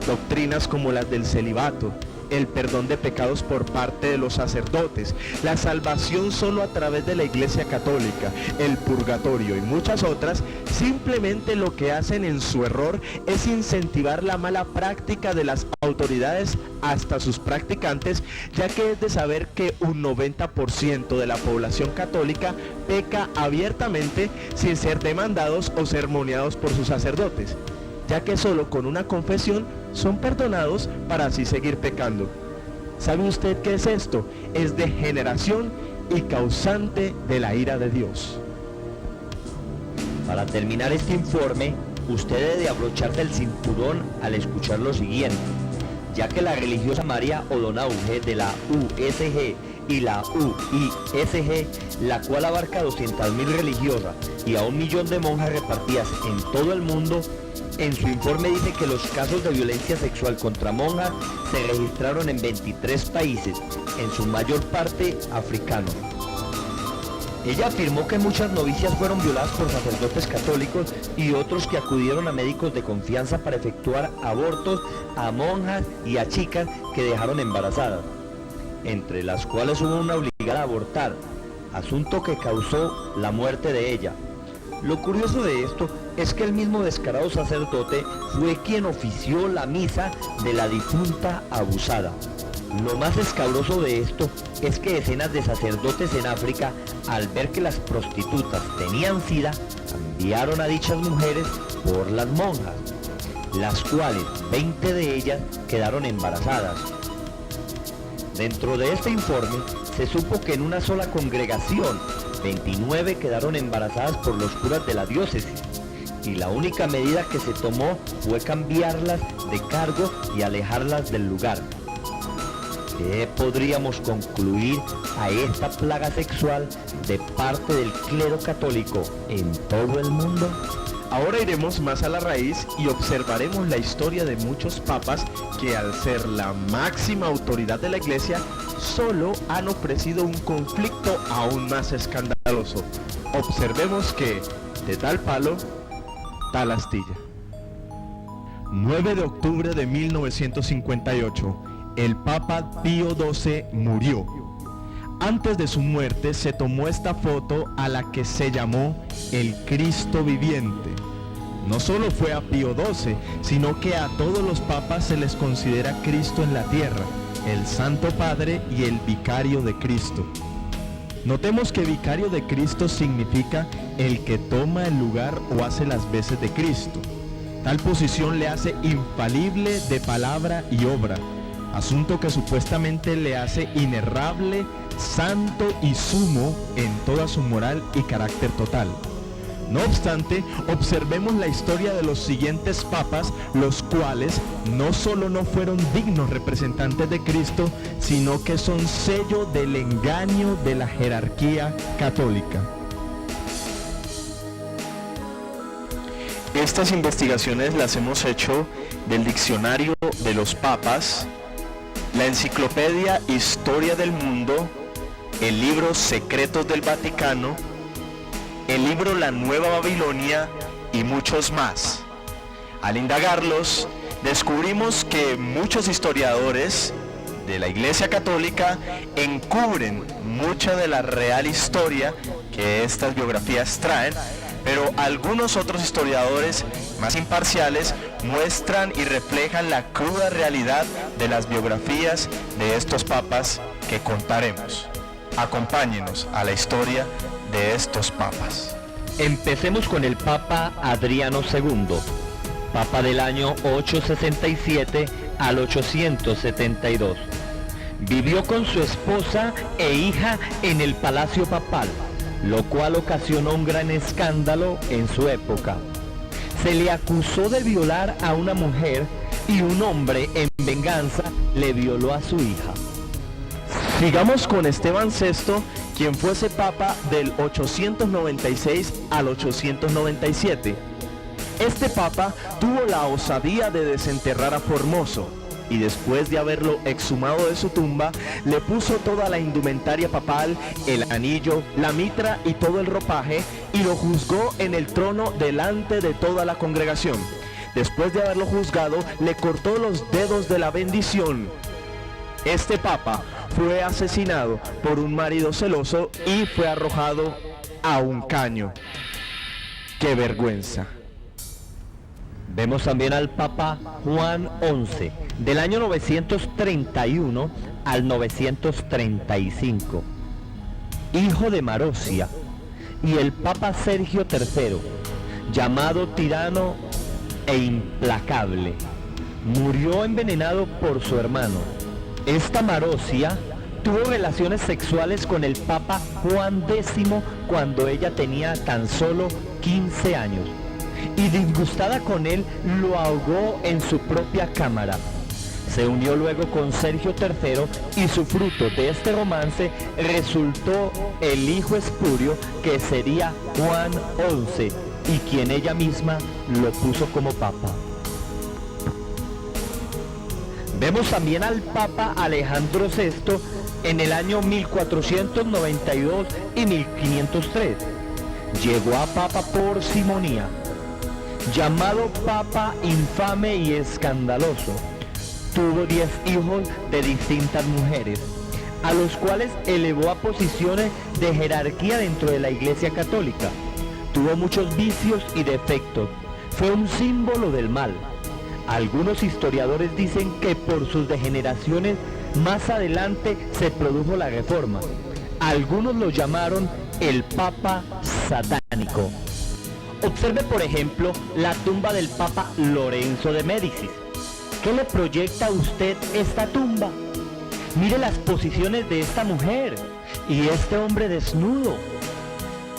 Doctrinas como las del celibato, el perdón de pecados por parte de los sacerdotes, la salvación solo a través de la Iglesia Católica, el purgatorio y muchas otras, simplemente lo que hacen en su error es incentivar la mala práctica de las autoridades hasta sus practicantes, ya que es de saber que un 90% de la población católica peca abiertamente sin ser demandados o sermoneados por sus sacerdotes, ya que solo con una confesión son perdonados para así seguir pecando. ¿Sabe usted qué es esto? Es degeneración y causante de la ira de Dios. Para terminar este informe, usted debe de abrocharse el cinturón al escuchar lo siguiente, ya que la religiosa María O'Donoghue de la USG y la UISG, la cual abarca 200.000 religiosas y a 1 millón de monjas repartidas en todo el mundo, en su informe dice que los casos de violencia sexual contra monjas se registraron en 23 países, en su mayor parte africanos. Ella afirmó que muchas novicias fueron violadas por sacerdotes católicos y otros que acudieron a médicos de confianza para efectuar abortos a monjas y a chicas que dejaron embarazadas, entre las cuales hubo una obligada a abortar, asunto que causó la muerte de ella. Lo curioso de esto es que el mismo descarado sacerdote fue quien ofició la misa de la difunta abusada. Lo más escabroso de esto es que decenas de sacerdotes en África, al ver que las prostitutas tenían sida, cambiaron a dichas mujeres por las monjas, las cuales 20 de ellas quedaron embarazadas. Dentro de este informe se supo que en una sola congregación 29 quedaron embarazadas por los curas de la diócesis, y la única medida que se tomó fue cambiarlas de cargo y alejarlas del lugar. ¿Qué podríamos concluir a esta plaga sexual de parte del clero católico en todo el mundo? Ahora iremos más a la raíz y observaremos la historia de muchos papas que, al ser la máxima autoridad de la Iglesia, solo han ofrecido un conflicto aún más escandaloso. Observemos que, de tal palo, tal astilla. 9 de octubre de 1958, el Papa Pío XII murió. Antes de su muerte se tomó esta foto a la que se llamó el Cristo viviente. No solo fue a Pío XII, sino que a todos los papas se les considera Cristo en la tierra, el Santo Padre y el Vicario de Cristo. Notemos que Vicario de Cristo significa el que toma el lugar o hace las veces de Cristo. Tal posición le hace infalible de palabra y obra, asunto que supuestamente le hace inerrable, santo y sumo en toda su moral y carácter total. No obstante, observemos la historia de los siguientes papas, los cuales no solo no fueron dignos representantes de Cristo, sino que son sello del engaño de la jerarquía católica. Estas investigaciones las hemos hecho del Diccionario de los Papas, la Enciclopedia Historia del Mundo, el libro Secretos del Vaticano, el libro La Nueva Babilonia y muchos más. Al indagarlos, descubrimos que muchos historiadores de la Iglesia Católica encubren mucha de la real historia que estas biografías traen, pero algunos otros historiadores más imparciales muestran y reflejan la cruda realidad de las biografías de estos papas que contaremos. Acompáñenos a la historia de estos papas. Empecemos con el Papa Adriano II, Papa del año 867 al 872. Vivió con su esposa e hija en el Palacio Papal, lo cual ocasionó un gran escándalo en su época. Se le acusó de violar a una mujer y un hombre en venganza le violó a su hija. Sigamos con Esteban VI, quien fuese papa del 896 al 897. Este papa tuvo la osadía de desenterrar a Formoso y después de haberlo exhumado de su tumba, le puso toda la indumentaria papal, el anillo, la mitra y todo el ropaje y lo juzgó en el trono delante de toda la congregación. Después de haberlo juzgado, le cortó los dedos de la bendición. Este papa fue asesinado por un marido celoso y fue arrojado a un caño. ¡Qué vergüenza! Vemos también al Papa Juan XI, del año 931 al 935, hijo de Marosia, y el Papa Sergio III, llamado tirano e implacable, murió envenenado por su hermano. Esta Marosia tuvo relaciones sexuales con el Papa Juan X cuando ella tenía tan solo 15 años. Y disgustada con él, lo ahogó en su propia cámara. Se unió luego con Sergio III y su fruto de este romance resultó el hijo espurio que sería Juan XI y quien ella misma lo puso como papa. Vemos también al Papa Alejandro VI en el año 1492 y 1503. Llegó a papa por simonía. Llamado papa infame y escandaloso, tuvo 10 hijos de distintas mujeres, a los cuales elevó a posiciones de jerarquía dentro de la Iglesia Católica. Tuvo muchos vicios y defectos, fue un símbolo del mal. Algunos historiadores dicen que por sus degeneraciones más adelante se produjo la Reforma. Algunos lo llamaron el Papa Satánico. Observe, por ejemplo, la tumba del Papa Lorenzo de Médicis. ¿Qué le proyecta a usted esta tumba? Mire las posiciones de esta mujer y este hombre desnudo.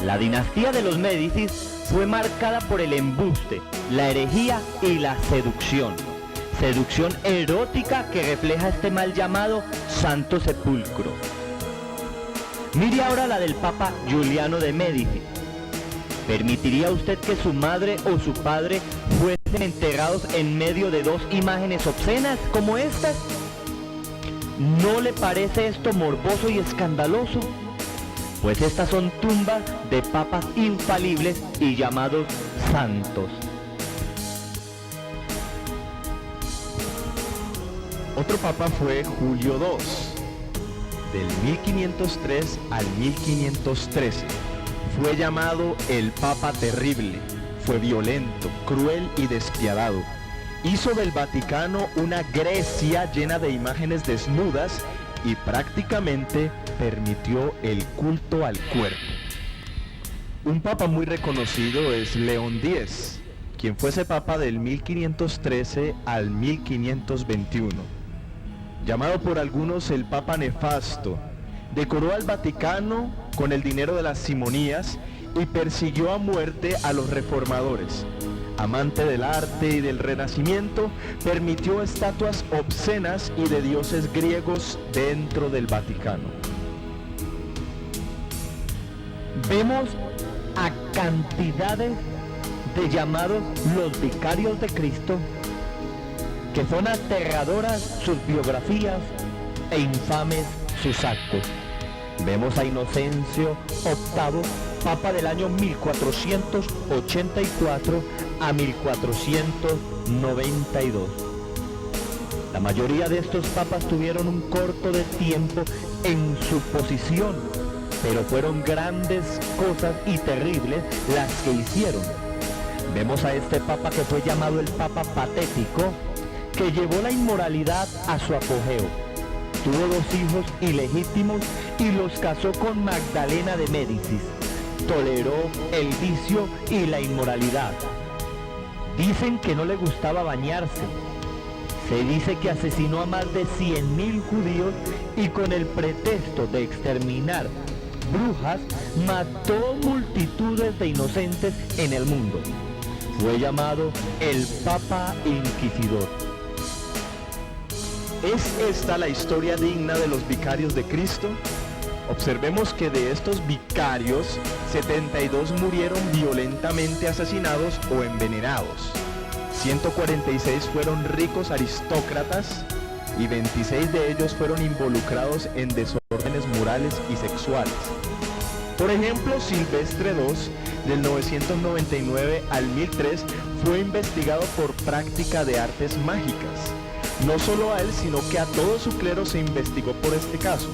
La dinastía de los Médicis fue marcada por el embuste, la herejía y la seducción. Seducción erótica que refleja este mal llamado Santo Sepulcro. Mire ahora la del Papa Giuliano de Médicis. ¿Permitiría usted que su madre o su padre fuesen enterrados en medio de dos imágenes obscenas como estas? ¿No le parece esto morboso y escandaloso? Pues estas son tumbas de papas infalibles y llamados santos. Otro papa fue Julio II, del 1503 al 1513. Fue llamado el Papa Terrible, fue violento, cruel y despiadado. Hizo del Vaticano una Grecia llena de imágenes desnudas y prácticamente permitió el culto al cuerpo. Un papa muy reconocido es León X, quien fuese papa del 1513 al 1521. Llamado por algunos el Papa Nefasto, decoró al Vaticano con el dinero de las simonías y persiguió a muerte a los reformadores. Amante del arte y del Renacimiento, permitió estatuas obscenas y de dioses griegos dentro del Vaticano. Vemos a cantidades de llamados los vicarios de Cristo, que son aterradoras sus biografías e infames sus actos. Vemos a Inocencio VIII, papa del año 1484 a 1492. La mayoría de estos papas tuvieron un corto de tiempo en su posición, pero fueron grandes cosas y terribles las que hicieron. Vemos a este papa que fue llamado el Papa Patético, que llevó la inmoralidad a su apogeo. Tuvo 2 hijos ilegítimos y los casó con Magdalena de Médicis. Toleró el vicio y la inmoralidad. Dicen que no le gustaba bañarse. Se dice que asesinó a más de 100.000 judíos y con el pretexto de exterminar brujas, mató multitudes de inocentes en el mundo. Fue llamado el Papa Inquisidor. ¿Es esta la historia digna de los vicarios de Cristo? Observemos que de estos vicarios, 72 murieron violentamente asesinados o envenenados. 146 fueron ricos aristócratas y 26 de ellos fueron involucrados en desórdenes morales y sexuales. Por ejemplo, Silvestre II, del 999 al 1003, fue investigado por práctica de artes mágicas. No solo a él, sino que a todo su clero se investigó por este caso.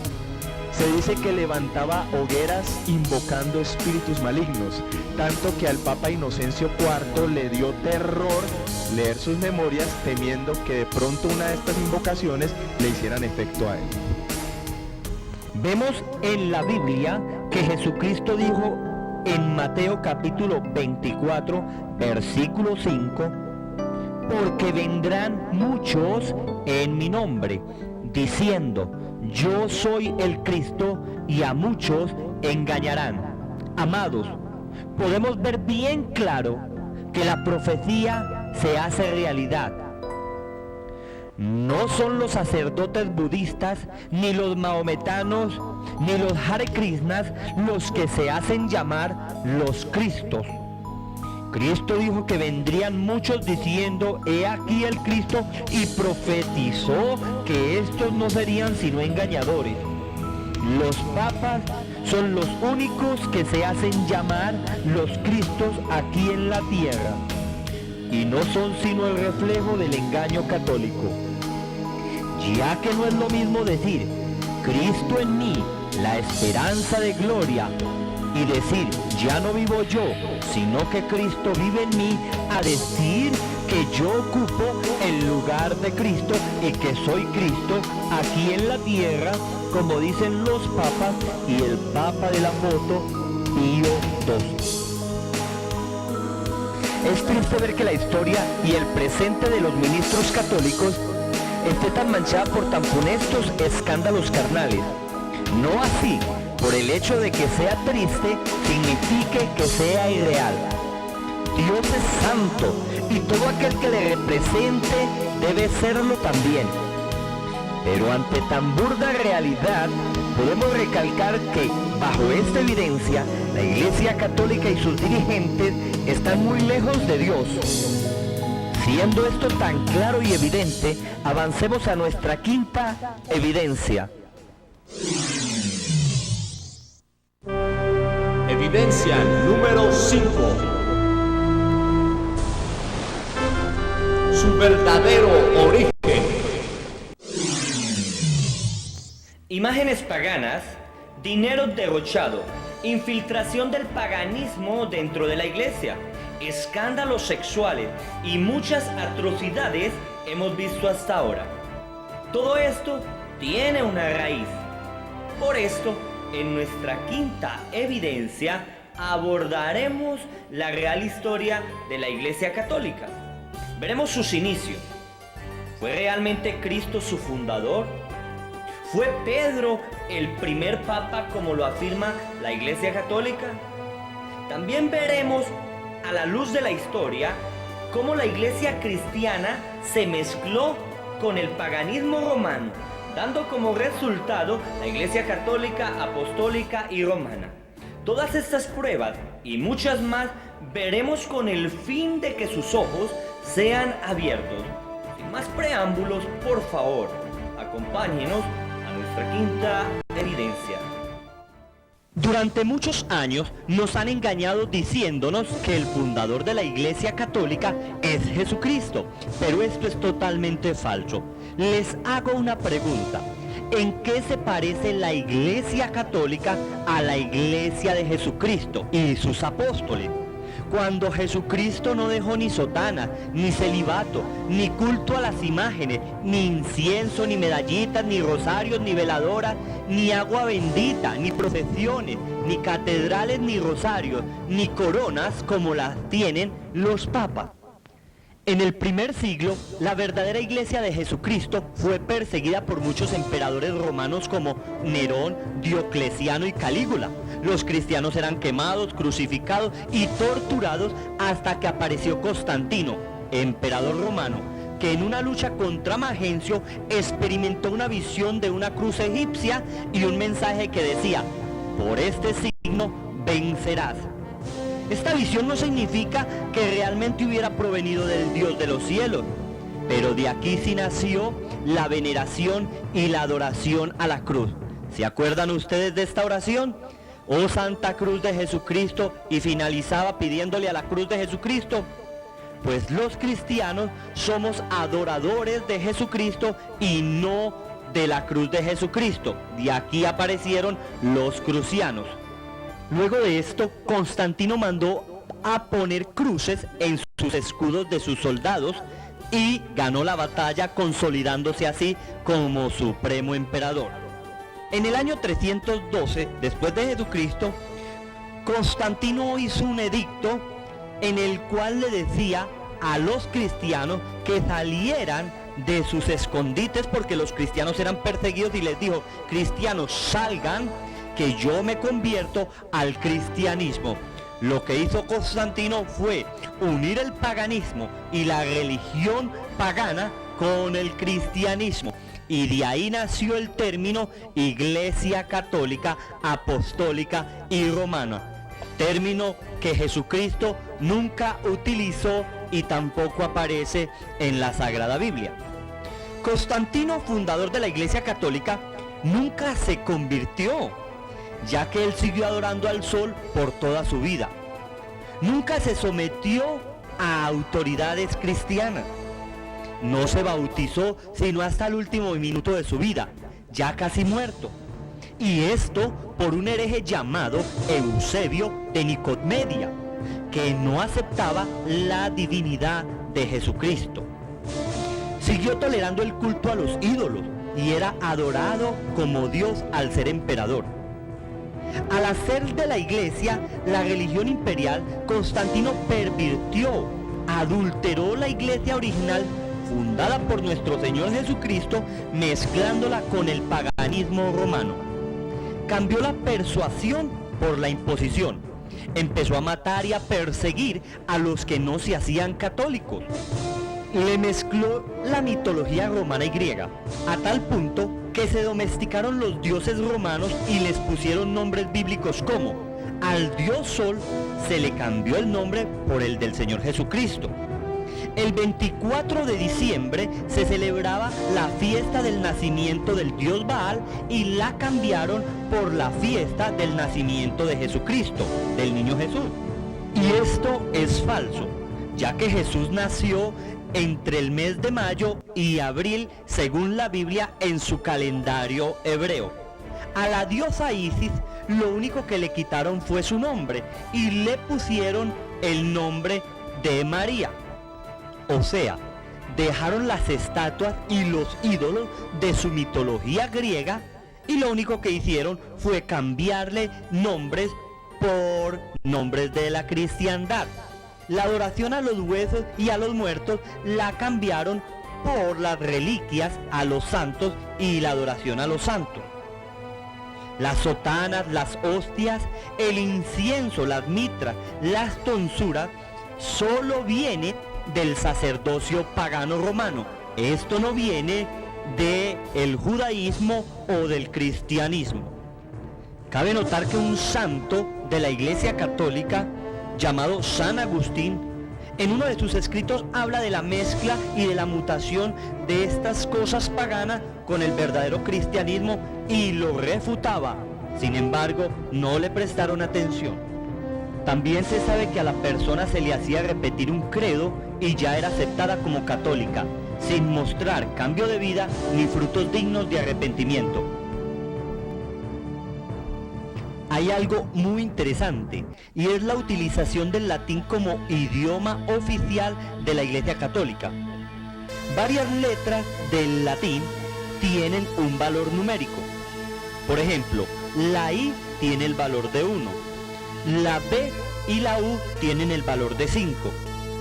Se dice que levantaba hogueras invocando espíritus malignos, tanto que al Papa Inocencio IV le dio terror leer sus memorias, temiendo que de pronto una de estas invocaciones le hicieran efecto a él. Vemos en la Biblia que Jesucristo dijo en Mateo capítulo 24, versículo 5, porque vendrán muchos en mi nombre, diciendo, yo soy el Cristo, y a muchos engañarán. Amados, podemos ver bien claro que la profecía se hace realidad. No son los sacerdotes budistas, ni los mahometanos, ni los Hare Krishnas los que se hacen llamar los Cristos. Cristo dijo que vendrían muchos diciendo, he aquí el Cristo, y profetizó que estos no serían sino engañadores. Los papas son los únicos que se hacen llamar los Cristos aquí en la tierra, y no son sino el reflejo del engaño católico. Ya que no es lo mismo decir, Cristo en mí, la esperanza de gloria, y decir, ya no vivo yo, sino que Cristo vive en mí, a decir que yo ocupo el lugar de Cristo y que soy Cristo aquí en la tierra, como dicen los papas y el Papa de la foto, Pío XII. Es triste ver que la historia y el presente de los ministros católicos esté tan manchada por tan funestos escándalos carnales. No así, por el hecho de que sea triste, signifique que sea irreal. Dios es santo y todo aquel que le represente debe serlo también. Pero ante tan burda realidad, podemos recalcar que, bajo esta evidencia, la Iglesia Católica y sus dirigentes están muy lejos de Dios. Siendo esto tan claro y evidente, avancemos a nuestra quinta evidencia. Evidencia número 5. Su verdadero origen. Imágenes paganas, dinero derrochado, infiltración del paganismo dentro de la iglesia, escándalos sexuales y muchas atrocidades hemos visto hasta ahora. Todo esto tiene una raíz. Por esto, en nuestra quinta evidencia abordaremos la real historia de la Iglesia Católica. Veremos sus inicios. ¿Fue realmente Cristo su fundador? ¿Fue Pedro el primer papa como lo afirma la Iglesia Católica? También veremos, a la luz de la historia, cómo la Iglesia cristiana se mezcló con el paganismo romano, dando como resultado la Iglesia Católica, Apostólica y Romana. Todas estas pruebas y muchas más veremos con el fin de que sus ojos sean abiertos. Sin más preámbulos, por favor, acompáñenos a nuestra quinta evidencia. Durante muchos años nos han engañado diciéndonos que el fundador de la Iglesia Católica es Jesucristo, pero esto es totalmente falso. Les hago una pregunta. ¿En qué se parece la Iglesia Católica a la Iglesia de Jesucristo y sus apóstoles? Cuando Jesucristo no dejó ni sotana, ni celibato, ni culto a las imágenes, ni incienso, ni medallitas, ni rosarios, ni veladoras, ni agua bendita, ni procesiones, ni catedrales, ni rosarios, ni coronas como las tienen los papas. En el primer siglo, la verdadera Iglesia de Jesucristo fue perseguida por muchos emperadores romanos como Nerón, Diocleciano y Calígula. Los cristianos eran quemados, crucificados y torturados hasta que apareció Constantino, emperador romano, que en una lucha contra Magencio experimentó una visión de una cruz egipcia y un mensaje que decía: por este signo vencerás. Esta visión no significa que realmente hubiera provenido del Dios de los cielos, pero de aquí sí nació la veneración y la adoración a la cruz. ¿Se acuerdan ustedes de esta oración? Oh Santa Cruz de Jesucristo, y finalizaba pidiéndole a la cruz de Jesucristo. Pues los cristianos somos adoradores de Jesucristo y no de la cruz de Jesucristo. De aquí aparecieron los crucianos. Luego de esto, Constantino mandó a poner cruces en sus escudos de sus soldados y ganó la batalla, consolidándose así como supremo emperador. En el año 312, después de Jesucristo, Constantino hizo un edicto en el cual le decía a los cristianos que salieran de sus escondites, porque los cristianos eran perseguidos, y les dijo: cristianos, salgan, que yo me convierto al cristianismo. Lo que hizo Constantino fue unir el paganismo y la religión pagana con el cristianismo, y de ahí nació el término Iglesia Católica, Apostólica y Romana, término que Jesucristo nunca utilizó y tampoco aparece en la Sagrada Biblia. Constantino, fundador de la Iglesia Católica, nunca se convirtió, ya que él siguió adorando al sol por toda su vida. Nunca se sometió a autoridades cristianas. No se bautizó sino hasta el último minuto de su vida, ya casi muerto. Y esto por un hereje llamado Eusebio de Nicomedia, que no aceptaba la divinidad de Jesucristo. Siguió tolerando el culto a los ídolos y era adorado como Dios al ser emperador. Al hacer de la Iglesia la religión imperial, Constantino pervirtió, adulteró la Iglesia original fundada por nuestro Señor Jesucristo, mezclándola con el paganismo romano. Cambió la persuasión por la imposición. Empezó a matar y a perseguir a los que no se hacían católicos. Le mezcló la mitología romana y griega, a tal punto que se domesticaron los dioses romanos y les pusieron nombres bíblicos como: al dios Sol se le cambió el nombre por el del Señor Jesucristo. El 24 de diciembre se celebraba la fiesta del nacimiento del dios Baal y la cambiaron por la fiesta del nacimiento de Jesucristo, del niño Jesús. Y esto es falso, ya que Jesús nació entre el mes de mayo y abril, según la Biblia en su calendario hebreo. A la diosa Isis lo único que le quitaron fue su nombre y le pusieron el nombre de María. O sea, dejaron las estatuas y los ídolos de su mitología griega y lo único que hicieron fue cambiarle nombres por nombres de la cristiandad. La adoración a los huesos y a los muertos la cambiaron por las reliquias a los santos y la adoración a los santos. Las sotanas, las hostias, el incienso, las mitras, las tonsuras, solo viene del sacerdocio pagano romano. Esto no viene del judaísmo o del cristianismo. Cabe notar que un santo de la Iglesia Católica, llamado San Agustín, en uno de sus escritos habla de la mezcla y de la mutación de estas cosas paganas con el verdadero cristianismo y lo refutaba. Sin embargo, no le prestaron atención. También se sabe que a la persona se le hacía repetir un credo y ya era aceptada como católica. sin mostrar cambio de vida ni frutos dignos de arrepentimiento. Hay algo muy interesante y es la utilización del latín como idioma oficial de la Iglesia Católica. Varias letras del latín tienen un valor numérico. Por ejemplo, la I tiene el valor de 1, la B y la U tienen el valor de 5,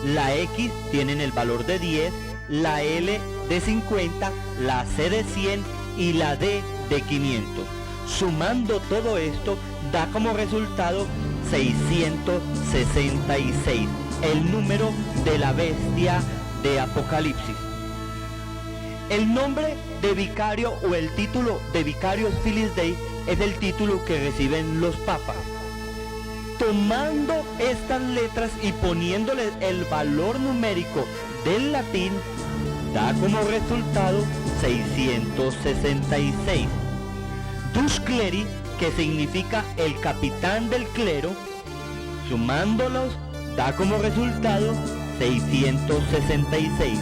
la X tienen el valor de 10, la L de 50, la C de 100 y la D de 500. Sumando todo esto da como resultado 666, el número de la bestia de Apocalipsis. El nombre de vicario o el título de Vicarius Filii Dei es el título que reciben los papas. Tomando estas letras y poniéndoles el valor numérico del latín, da como resultado 666. Dus cleri, que significa el capitán del clero, sumándolos da como resultado 666.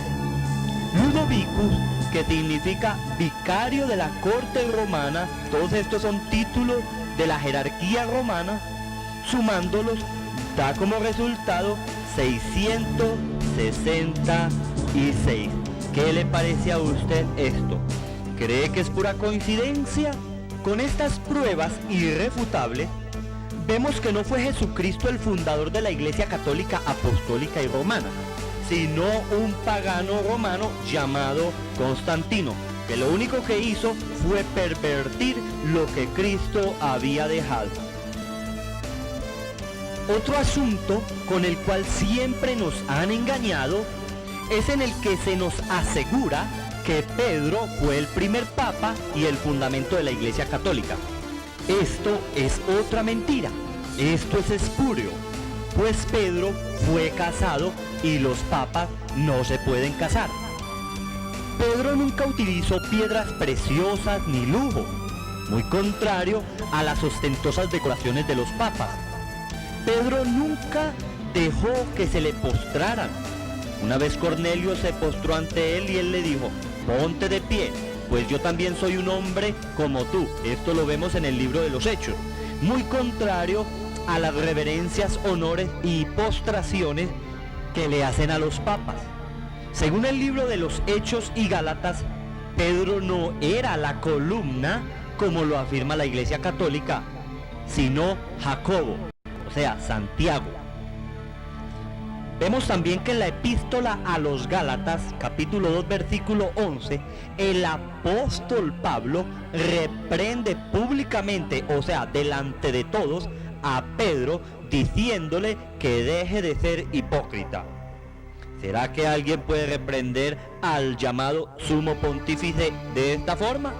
Ludovicus, que significa vicario de la corte romana, todos estos son títulos de la jerarquía romana, sumándolos da como resultado 666. ¿Qué le parece a usted esto? ¿Cree que es pura coincidencia? Con estas pruebas irrefutables, vemos que no fue Jesucristo el fundador de la Iglesia Católica Apostólica y Romana, sino un pagano romano llamado Constantino, que lo único que hizo fue pervertir lo que Cristo había dejado. Otro asunto con el cual siempre nos han engañado es en el que se nos asegura que Pedro fue el primer papa y el fundamento de la Iglesia Católica. Esto es otra mentira, esto es espurio, pues Pedro fue casado y los papas no se pueden casar. Pedro nunca utilizó piedras preciosas ni lujo, muy contrario a las ostentosas decoraciones de los papas. Pedro nunca dejó que se le postraran. Una vez Cornelio se postró ante él y él le dijo: ponte de pie, pues yo también soy un hombre como tú. Esto lo vemos en el libro de los Hechos. Muy contrario a las reverencias, honores y postraciones que le hacen a los papas. Según el libro de los Hechos y Gálatas, Pedro no era la columna como lo afirma la Iglesia Católica, sino Jacobo, o sea, Santiago. Vemos también que en la epístola a los Gálatas, capítulo 2, versículo 11, el apóstol Pablo reprende públicamente, o sea, delante de todos, a Pedro, diciéndole que deje de ser hipócrita. ¿Será que alguien puede reprender al llamado sumo pontífice de esta forma?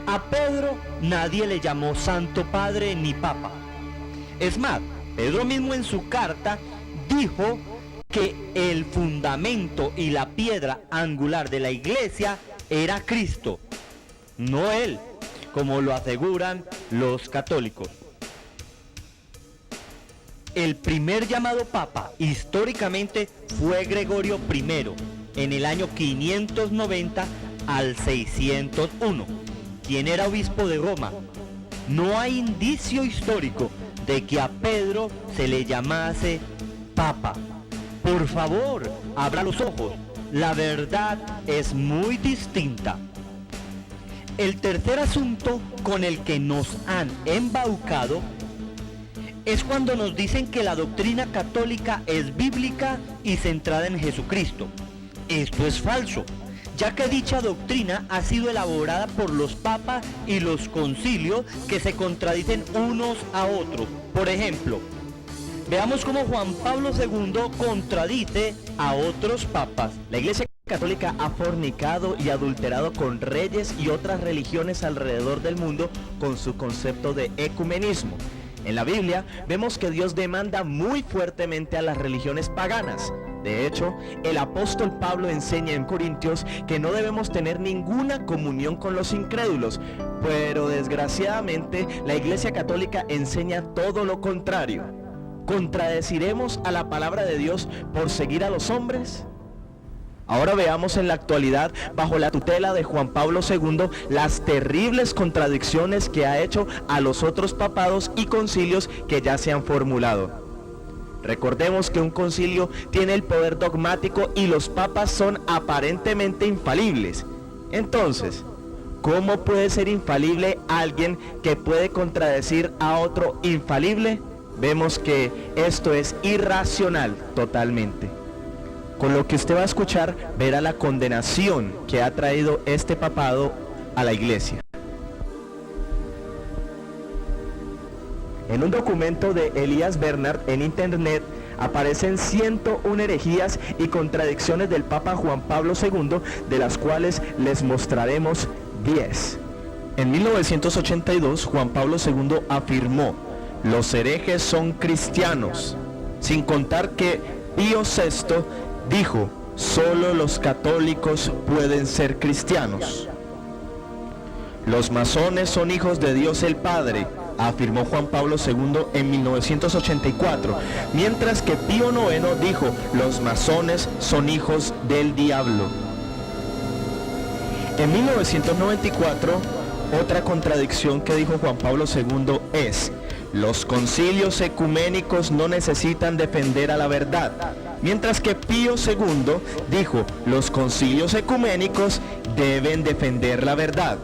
A Pedro nadie le llamó Santo Padre ni Papa. Es más, Pedro mismo en su carta dijo que el fundamento y la piedra angular de la iglesia era Cristo, no él, como lo aseguran los católicos. El primer llamado papa históricamente fue Gregorio I, en el año 590 al 601, quien era obispo de Roma. No hay indicio histórico de que a Pedro se le llamase papa. Por favor, abra los ojos. La verdad es muy distinta. El tercer asunto con el que nos han embaucado es cuando nos dicen que la doctrina católica es bíblica y centrada en Jesucristo. Esto es falso, ya que dicha doctrina ha sido elaborada por los papas y los concilios que se contradicen unos a otros. Por ejemplo, veamos cómo Juan Pablo II contradice a otros papas. La Iglesia Católica ha fornicado y adulterado con reyes y otras religiones alrededor del mundo con su concepto de ecumenismo. En la Biblia vemos que Dios demanda muy fuertemente a las religiones paganas. De hecho, el apóstol Pablo enseña en Corintios que no debemos tener ninguna comunión con los incrédulos, pero desgraciadamente la Iglesia Católica enseña todo lo contrario. ¿Contradeciremos a la palabra de Dios por seguir a los hombres? Ahora veamos en la actualidad, bajo la tutela de Juan Pablo II, las terribles contradicciones que ha hecho a los otros papados y concilios que ya se han formulado. Recordemos que un concilio tiene el poder dogmático y los papas son aparentemente infalibles. Entonces, ¿cómo puede ser infalible alguien que puede contradecir a otro infalible? Vemos que esto es irracional totalmente. Con lo que usted va a escuchar, verá la condenación que ha traído este papado a la iglesia. En un documento de Elías Bernard en internet aparecen 101 herejías y contradicciones del Papa Juan Pablo II, de las cuales les mostraremos 10. En 1982, Juan Pablo II afirmó: los herejes son cristianos, sin contar que Pío VI dijo: solo los católicos pueden ser cristianos. Los masones son hijos de Dios el Padre, afirmó Juan Pablo II en 1984, mientras que Pío IX dijo: los masones son hijos del diablo. En 1994, otra contradicción que dijo Juan Pablo II es: los concilios ecuménicos no necesitan defender a la verdad, mientras que Pío II dijo: los concilios ecuménicos deben defender la verdad.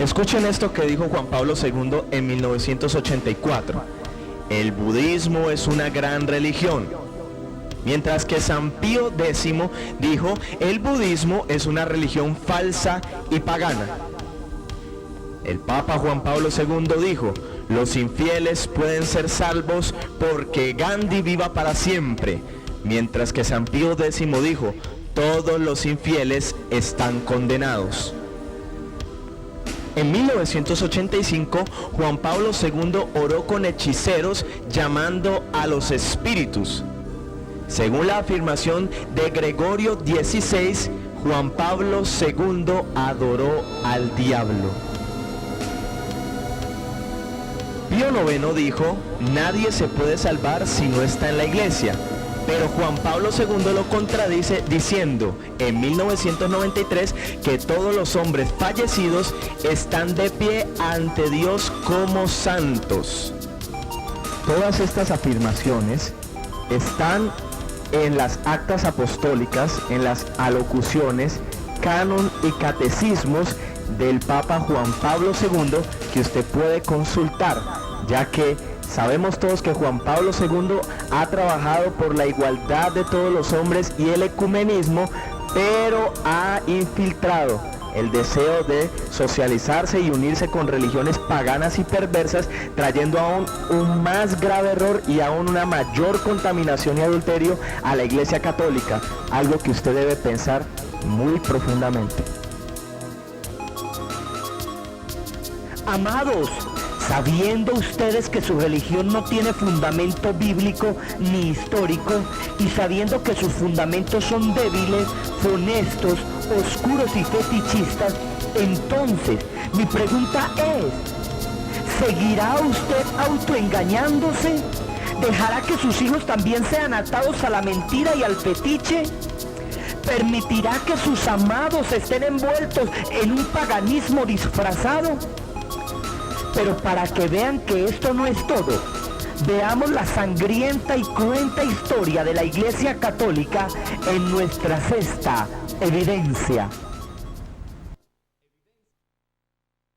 Escuchen esto que dijo Juan Pablo II en 1984: el budismo es una gran religión, mientras que San Pío X dijo: el budismo es una religión falsa y pagana. El Papa Juan Pablo II dijo: los infieles pueden ser salvos porque Gandhi viva para siempre, mientras que San Pío X dijo: todos los infieles están condenados. En 1985, Juan Pablo II oró con hechiceros llamando a los espíritus. Según la afirmación de Gregorio XVI, Juan Pablo II adoró al diablo. Pío IX dijo: nadie se puede salvar si no está en la iglesia. Pero Juan Pablo II lo contradice diciendo en 1993 que todos los hombres fallecidos están de pie ante Dios como santos. Todas estas afirmaciones están en las actas apostólicas, en las alocuciones, canon y catecismos del Papa Juan Pablo II, que usted puede consultar, ya que sabemos todos que Juan Pablo II ha trabajado por la igualdad de todos los hombres y el ecumenismo, pero ha infiltrado el deseo de socializarse y unirse con religiones paganas y perversas, trayendo aún un más grave error y aún una mayor contaminación y adulterio a la Iglesia Católica, algo que usted debe pensar muy profundamente. Amados, sabiendo ustedes que su religión no tiene fundamento bíblico ni histórico, y sabiendo que sus fundamentos son débiles, funestos, oscuros y fetichistas, entonces mi pregunta es: ¿seguirá usted autoengañándose? ¿Dejará que sus hijos también sean atados a la mentira y al fetiche? ¿Permitirá que sus amados estén envueltos en un paganismo disfrazado? Pero para que vean que esto no es todo, veamos la sangrienta y cruenta historia de la Iglesia Católica en nuestra sexta evidencia.